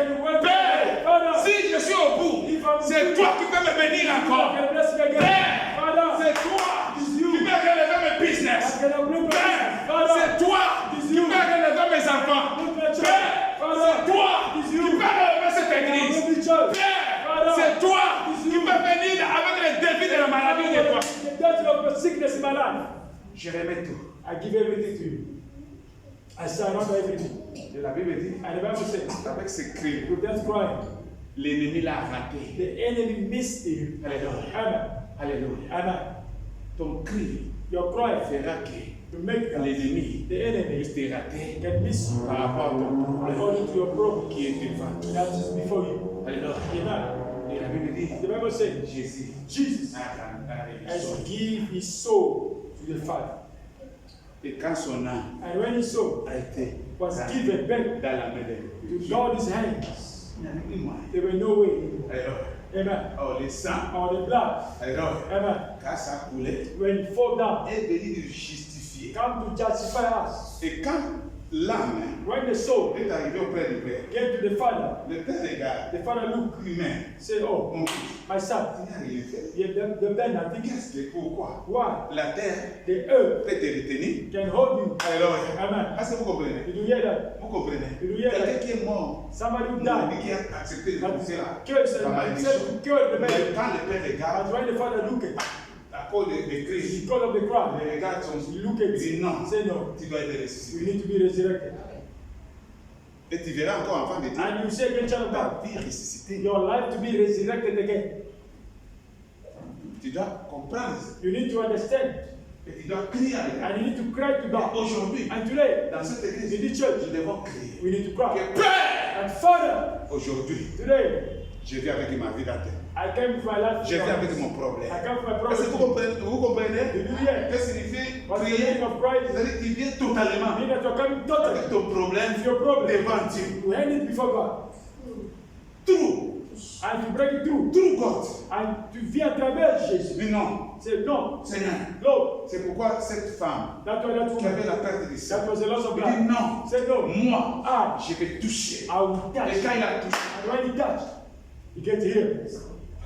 Père, si je suis au bout, c'est toi qui peux me bénir encore. Père, c'est toi qui peux relever mes business. Père, c'est toi qui peux relever mes enfants. Père, c'est toi qui peux relever cette église. Père, c'est toi qui peux venir avec les défis de la maladie de toi. Je remets tout. I give everything to you. I surrender everything. Et la Bible dit, And the Bible says, avec ce cri, with that cry, l'ennemi l'a raté. the enemy missed you. Alléluia. Amen. Alléluia. Amen. Ton cri Your cry fera que to make l'ennemi the enemy puisse te rater can miss you par rapport à ton problème according to your problem qui est devant toi. that is before you. Alléluia. Amen. Et la Bible dit, The Bible says, Jésus Jesus a has rendu to give his soul to the Father. Et quand son âme And when his soul a été was given back dans la main de to Dieu, God's hands, il n'y avait plus moyen. there were no way. Alléluia. Amen. Oh, le sang, Or the blood. alléluia, Amen. quand ça coulait, When you fall down, est venu nous justifier. come to justify us. Et quand l'âme When the soul est arrivée auprès du Père, came to the Father, le Père regarde, the Father looked, humain, said, oh, mon fils, my son, il n'a rien fait. you have the Ben, I think, Qu'est-ce que, pourquoi why? la terre The earth peut te retenir? can hold you. Alléluia. Amen. Est-ce que vous comprenez? Did you hear that? Vous comprenez? Did you hear Quelqu'un that? qui est mort, Somebody who lui died. qui a accepté de But pousser la curse and malédiction. said to kill the Mais man. quand le Père regarde, But when the Father looked à cause des crises, because of the crowd, il regarde son he looked at il dit non, say no, tu dois être we ressuscité. need to be resurrected. Et tu verras encore enfant de Dieu, And you say again, child of ta God, vie ressuscitée. your life to be resurrected again. Tu dois comprendre You need to understand. et tu dois crier à l'éternel. And you need to cry to God. Aujourd'hui, And today, dans cette église, in this church, nous devons crier. we need to cry. Que Père, And Father, aujourd'hui, today, je viens avec ma vie d'atteinte. I came with my life. Je viens avec mon problème. I come with my Est-ce que problem. vous comprenez? Did you hear? Qu'est-ce que signifie What's the prier? meaning of praise? C'est-à-dire qu'il vient totalement Mean that you're coming totally avec ton problème with your problem. devant Dieu. You hand it before God. True. And you break it through. True God. And tu vis à travers Jésus. Mais non, Say no. Seigneur. No. C'est pourquoi cette femme That was that qui avait woman. la perte du sang, That was a loss of il dit blood. non, Say no. moi, I je vais toucher. I will Et touch. quand il a touché, And when he touched, he gets healed.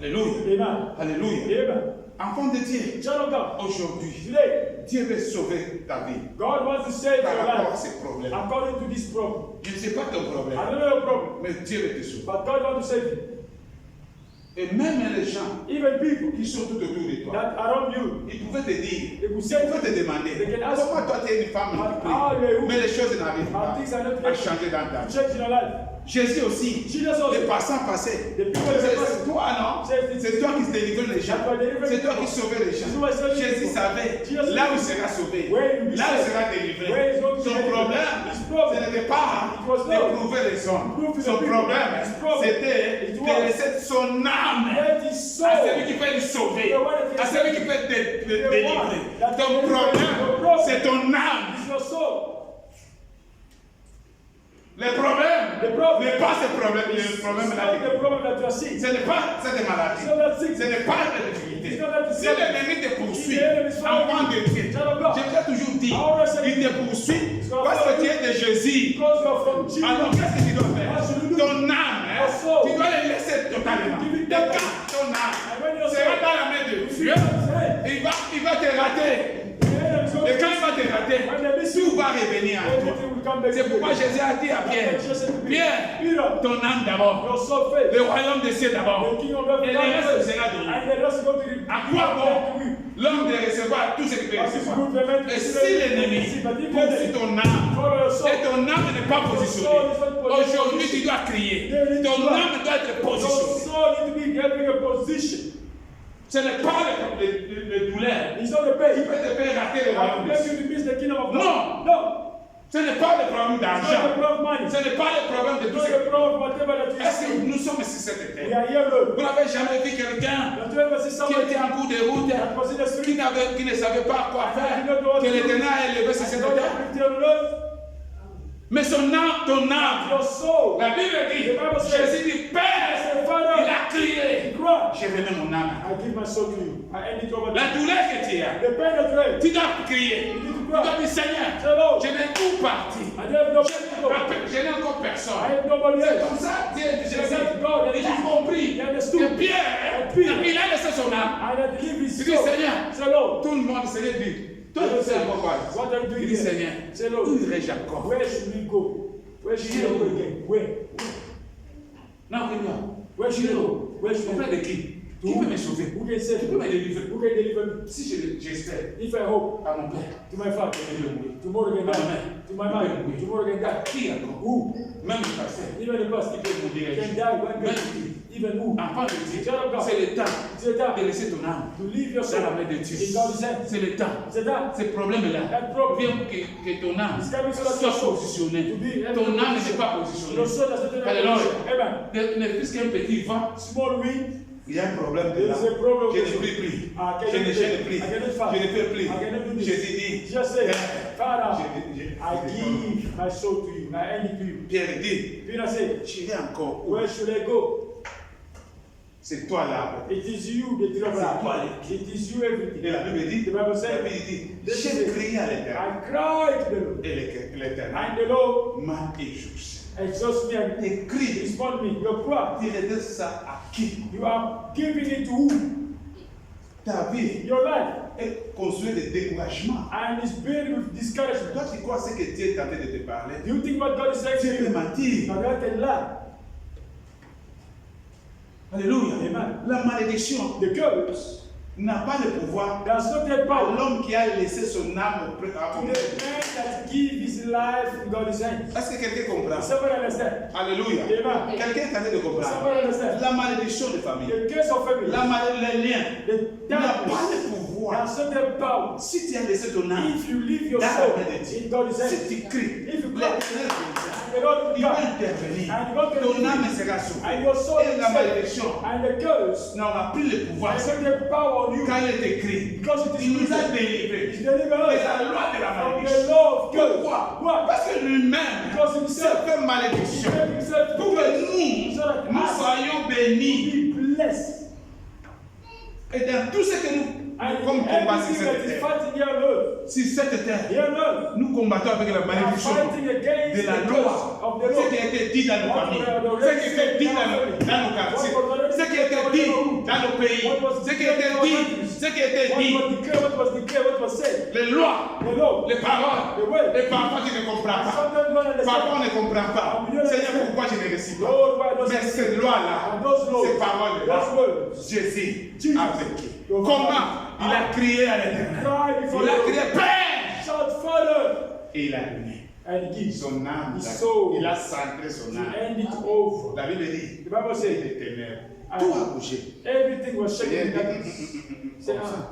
alléluia, Amen. alléluia. Amen. Enfant de Dieu, Child of God. aujourd'hui, Today, Dieu veut sauver ta vie God wants to save par your rapport à life ces problèmes. according to this problem. Je ne sais pas ton problème, I don't know your problem, mais Dieu veut te sauver. but God wants to save you. Et même les gens Even people qui sont tout autour de toi, that are around you, ils pouvaient te dire, they will ils say, pouvaient te demander, They can ask comment toi tu es une femme But qui how prie, you- mais les choses n'arrivent but pas things are not à changer dans ta vie. change in your life. Jésus aussi, Jesus also. les passants passaient. The people C'est that pass- toi, non? C'est- C'est toi qui délivres les gens. That's why deliver C'est toi people. qui sauvais les gens. That's why saving Jésus people. savait Jesus là où il knew sera sauvé, where he will be là où il saved, sera délivré. where he's going to be Son delivered. problème, His problem, ce n'était pas it was not d'éprouver les hommes. prove to the Son people. problème, His problem, c'était it de was laisser son âme let his soul, à celui qui peut le sauver, The one that à can celui save qui peut te The délivrer. one that Ton can deliver your problème, problem. c'est ton âme. is your soul. Le problème The problem n'est pas ce problème, le problème It's là. not the problem that you are seeing. Ce n'est pas cette maladie. It's not that sick. Ce n'est pas la difficulté. It's not that Si sick. l'ennemi te poursuit, The enemy is following enfant de you. Dieu, Child of God. je t'ai toujours dit, I always say il te poursuit gonna parce que follow tu es de Jésus. Because you are from Jesus. Alors qu'est-ce que tu dois faire? What should you do? Ton âme, Your soul. tu dois le laisser totalement. Give it Dès back. que ton âme And when your sera soul- dans la main de Dieu, Hey, il va te rater. the enemy is going Et to- quand il va te rater, When they miss tout you, va revenir à toi. everything will come back C'est to pourquoi you. Jésus a dit à Pierre, Pierre, Peter, ton âme d'abord, your soul faith. le royaume des cieux d'abord, The king of heaven et le reste comes sera first. donné. And the rest is going to be À quoi bon? given to you. l'homme de recevoir tout ce qu'il peut recevoir. Et si l'ennemi poursuit ton âme, et ton âme n'est pas positionnée, aujourd'hui tu dois crier. Ton âme doit être positionnée. Ce n'est pas le douleur qui peut te faire rater le royaume de Dieu. Non. Ce n'est pas le problème d'argent. Ce n'est pas le problème de tout ce que... Est-ce que nous sommes sur cette terre? Vous n'avez jamais vu quelqu'un qui était en cours de route, qui ne savait pas quoi faire, que l'Éternel a élevé sur cette terre? Mais ton âme, la Bible dit, Jésus dit, Père, il a crié, je remets mon âme. La douleur que tu as, tu dois crier. Tu dois dire, Seigneur, je n'ai où parti. Je n'ai encore personne. C'est comme ça, Jésus, il a compris. Et Pierre, il a laissé son âme. Il dit, Seigneur, tout le monde, Seigneur dit, toi, tu sais pourquoi. Il dit, Seigneur, où irait Jacob? Where should we go? Where should we go again? Where? Non, where should we go? Where should we go? Auprès de qui? Qui peut me sauver? Who can save? Qui peut me délivrer? Who can deliver me? Si j'espère If I hope à mon père, to my father, tomorrow can die. To my mother, tomorrow can die. qui encore? Who? Même le pasteur. Even the pastor Mon dirige. can die one day. Even who? Enfant de Dieu, c'est le temps de laisser ton âme To leave your dans soul la main de Dieu. in God's hands. C'est le temps. C'est that. Ce problème-là That problem. vient pour que ton âme It's coming so that soit your soul positionnée. to be Ton âme n'est pas positionnée. Your soul does not have Alléluia. Amen. Ne plus qu'un petit vent. Small wind. Il y a un problème de There là. is a problem Je with ne you. prie plus. I Je ne gêne plus. I cannot fast. Je ne fais plus. I cannot do this. Jésus dit. Just say, Father, Je- I give my soul to you, my hand to you. Pierre dit, Peter said, j'irai encore où? where should I go? C'est toi l'arbre. It is you, the tree of C'est toi life. It is you, everything. Et la Bible dit, The Bible said, dit, j'ai crié à l'Éternel. I cried to the Lord, Et l'Éternel and the Lord m'a exaucé. exauced me and Tes cris, responded me. Your cry, tu redonnes ça à qui? you are giving it to who? Ta vie Your life. est construite de découragement. And it's built with discouragement. Toi, tu crois ce que Dieu est en train de te parler? Do you think what God is saying Tu to peux you? mentir. But God can lie. Alléluia. Amen. La malédiction The curse n'a pas le pouvoir does not have à power l'homme qui a laissé son âme auprès to de the man that give his life in God's hands. Est-ce que quelqu'un comprend? Somebody understand? Alléluia. Amen. Quelqu'un est en train de comprendre. Somebody understand? La malédiction de famille, The curse of family, les liens, the n'a pas darkness, le pouvoir. does not have power. Si tu as laissé ton âme If you leave your dans soul la main de Dieu, in God's hands, si tu cries, if you l'Éternel cry, viendra. the Lord will Il va come, intervenir. and God can Ton âme intervene, sera sauvée. and your soul Et is la saved, malédiction and the curse n'aura plus le pouvoir. does not have power on you. Quand il est écrit, Because it is il nous a written, délivrés He de delivered us la loi de la from the malédiction. law of curse. Pourquoi? Why? Parce que lui-même Because s'est himself, fait he malédiction gave himself to pour que curse, nous, so that nous us soyons bénis. be blessed. Et dans tout ce que nous And comme combat sur everything that cette is terre, fighting here on earth, sur cette terre, here on earth, nous combattons avec la we are malédiction fighting against de la the loi. curse of the Ce law. qui a été dit dans nos familles, ce qui a été dit dans nos quartiers, ce qui a été dit dans nos pays, ce qui a été dit, ce qui a été dit, What was declared, what was said, les lois, the law, les paroles, the way. les parfois tu ne comprends pas. Sometimes you don't understand. Parfois on ne comprend pas. Seigneur, pourquoi je ne réussis pas? Lord, why does Mais it ces lois-là, And those laws, ces paroles-là, those words, Jésus Jesus. a vécu. Comment? Il a crié à l'Éternel. cry before Il a the crié Lord. Père. Shout, Father, Et il a donné and he gives. son âme. His soul. Il a centré son To âme. end it over. La Bible dit, The Bible et says, les ténèbres. Tout a bougé. everything was shaken in Seigneur darkness. dit, Say, comme ça,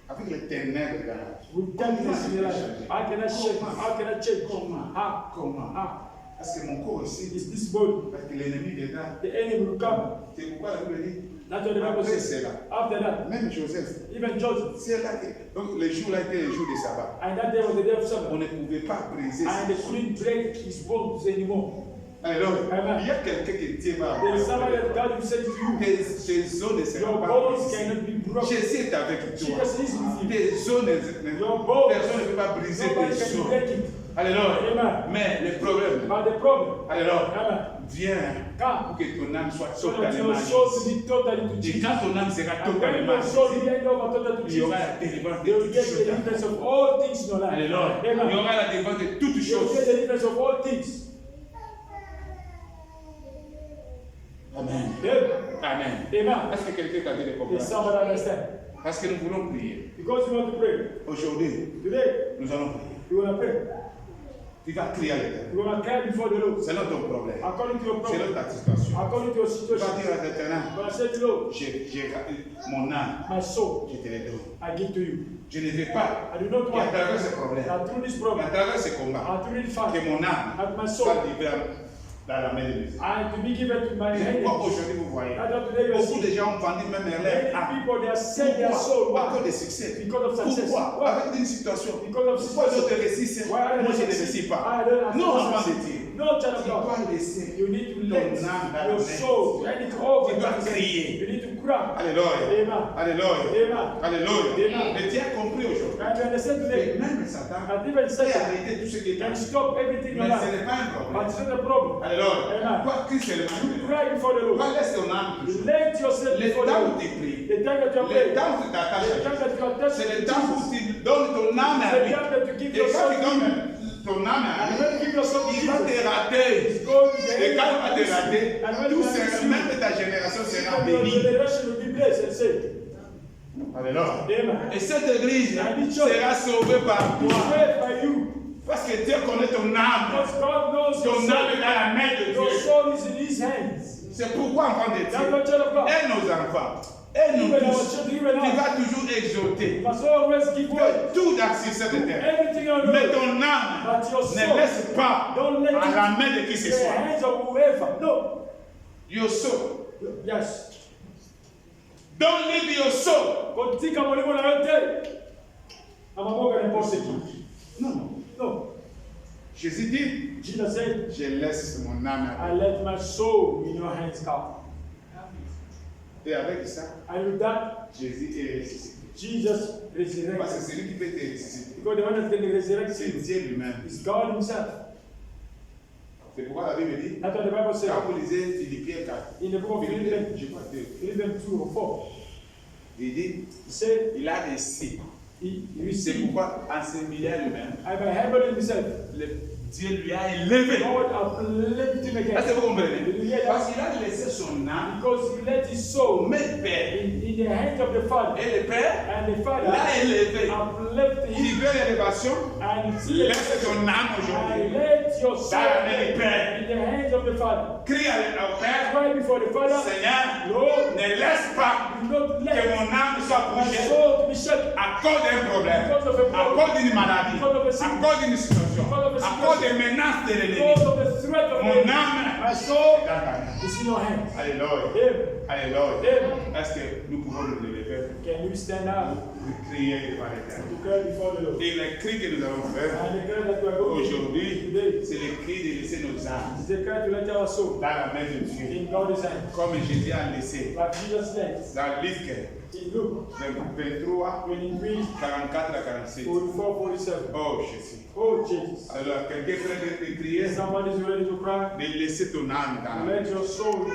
avec les ténèbres là. with darkness in your life, how can I shake? How can I change? Comment? How? Comment? How? Parce que mon corps ici, Is this body? parce que l'ennemi viendra. The enemy will come. C'est pourquoi la Bible dit, That's what the Bible après says. cela, After that, même Joseph, even Joseph, c'est là que, donc les jours là étaient les jours de sabbat. and that day was the day of On Sabbath, ne pouvait pas briser and they ça. couldn't break his bones anymore. Alors, Amen. il y a quelqu'un qui Dieu va There is somebody that God will say to you, tes os ne your seront pas bones brisés. cannot be broken. Jésus est avec toi. Jesus is with you. Tes os Your bones, personne ne peut pas briser nobody tes can os. break it. Alléluia. Amen. Mais le problème, But the problem, alors, Amen, viens come, pour que ton âme soit so that totalement your soul brisée. to be totally to Et Jesus. quand ton âme sera And when totalement your soul brisée, be handed over totally to il y aura Jesus, la délivrance de they will toutes get choses. the deliverance of all things in your life. Alléluia. Il y Amen. aura la délivrance de toutes You will choses. get the deliverance of all things. Amen. Amen. Amen. Amen. Est-ce que quelqu'un t'a dit de Did comprendre? somebody understand? Parce que nous voulons prier. Because we want to pray. Aujourd'hui, Today, nous allons prier. we want to pray. Tu vas crier à l'éternel. We want to cry before the Lord. C'est not ton problème. According to your C'est problem. notre situation. According to your Tu vas situation. dire à l'éternel, But I said to the Lord, mon âme, my soul, je te le donne. I give to you. Je ne vais pas, I do not et à want travers ce problème, that through this et à problem, travers ce combat, and through this fight, que mon âme that my soul, soit livrée dans la main de Dieu. and to be given to my C'est pourquoi enemies. aujourd'hui vous voyez, That's what today you beaucoup see. de gens ont vendu même leur Many âme. people, they are selling their soul. Pourquoi? À Why? cause de succès. Because of success. Pourquoi? Why? Avec une situation. Because of Pourquoi success. d'autres réussissent? Why are Moi je they ne réussis pas. I don't have Non, to enfant de succeed. Dieu. No, child Tu of God. dois laisser. You need to Ton let âme dans your la main. soul, let it over. Tu dois crier. You need to cry. Alléluia. Amen. Alléluia. Amen. Alléluia. Amen. Mais tu as compris aujourd'hui. And you understand Et today, même Satan and even peut Satan arrêter tout ce qui est can caché. stop everything in Mais your ce life. n'est pas un But problème. it's not a problem. Alléluia. Amen. Toi, Christ est le You maître. cry before the Toi, Lord. laisse ton âme toujours. Let yourself Le before the temps où Lord. tu pries, The time that you are le praying, temps où tu t'attaches the à time Dieu, that you are touching c'est le Jesus, temps où tu donnes ton âme à the lui. time that you give Et quand yourself tu to Him, donnes ton âme à and lui, when you give yourself to il va Jesus, te rater. it's going to Et quand il va te rater, and when tout you c'est même ta génération sera and your bénie. generation will be blessed and saved. Alléluia. Amen. Et cette église And this church sera sauvée par is toi. saved by you. Parce que Dieu connaît ton âme. Because God knows your Ton âme est soul. dans la main de Your Dieu. soul is in His hands. C'est pourquoi, enfant de That's Dieu, what child of God. et nos enfants, et nous Even our tous, children, even tu us, vas toujours exhorter must always give way. que tout dans sur cette terre. Everything on Mais earth, ton âme but your ne soul, laisse pas don't let à it la main de qui ce in the soit. hands of whoever. No. Your soul. Yes. Don't leave your soul. Katika mwalimu na yote. Amamoga n'importe qui. Non, non. No. Jésus dit, Jesus said, je laisse mon âme à I let my soul in your hands, God. Et avec ça, And with that, Jésus est ressuscité. Jesus Parce que resurrected. c'est lui qui peut te ressusciter. Because the one that can resurrect C'est you Dieu lui-même. is God Himself. C'est pourquoi la Bible dit, That's what the Bible says quand vous lisez Philippiens 4, in the book of Philippians, je crois que Philippians 2 or 4. il dit, He said, il a réussi. He C'est received pourquoi, en se humiliant lui-même, and by humbling Himself, Dieu lui a élevé. God uplifted him Est-ce que again. vous comprenez? Parce qu'il a laissé son âme Because He let His soul mais Père. in the hands of the Father. Et le Père And the Father l'a élevé. uplifted Tu him veux l'élévation? and Laisse ton âme and aujourd'hui. let your soul Dans la main du Père. in the hands of the Father. Crie au Père, Cry before the Father. Seigneur, Lord, ne laisse pas do not que let mon âme soit my bougée soul to be shaken à cause d'un problème, because of a à problem, cause d'une maladie, à cause d'une situation, à cause des menaces de l'ennemi. because of the threat of Mon the enemy. âme My soul est dans ta main. is in your hands. Alléluia. Amen. Alléluia. Amen. Est-ce que nous pouvons nous lever Can you stand up pour crier devant l'Éternel? to cry before the Lord? Et le cri que nous allons faire And the cry that we are going to aujourd'hui, today c'est le cri de laisser nos âmes is the cry to let our soul dans la main de Dieu. in God's hands. Comme Jésus a laissé Like Jesus said dans Luc in Luke 23, 23, 44 à 47. 44, 47. Oh Jésus. Oh Jesus. Alors, quelqu'un peut de crier, Somebody is ready to cry. de laisser ton âme dans la main. Let your soul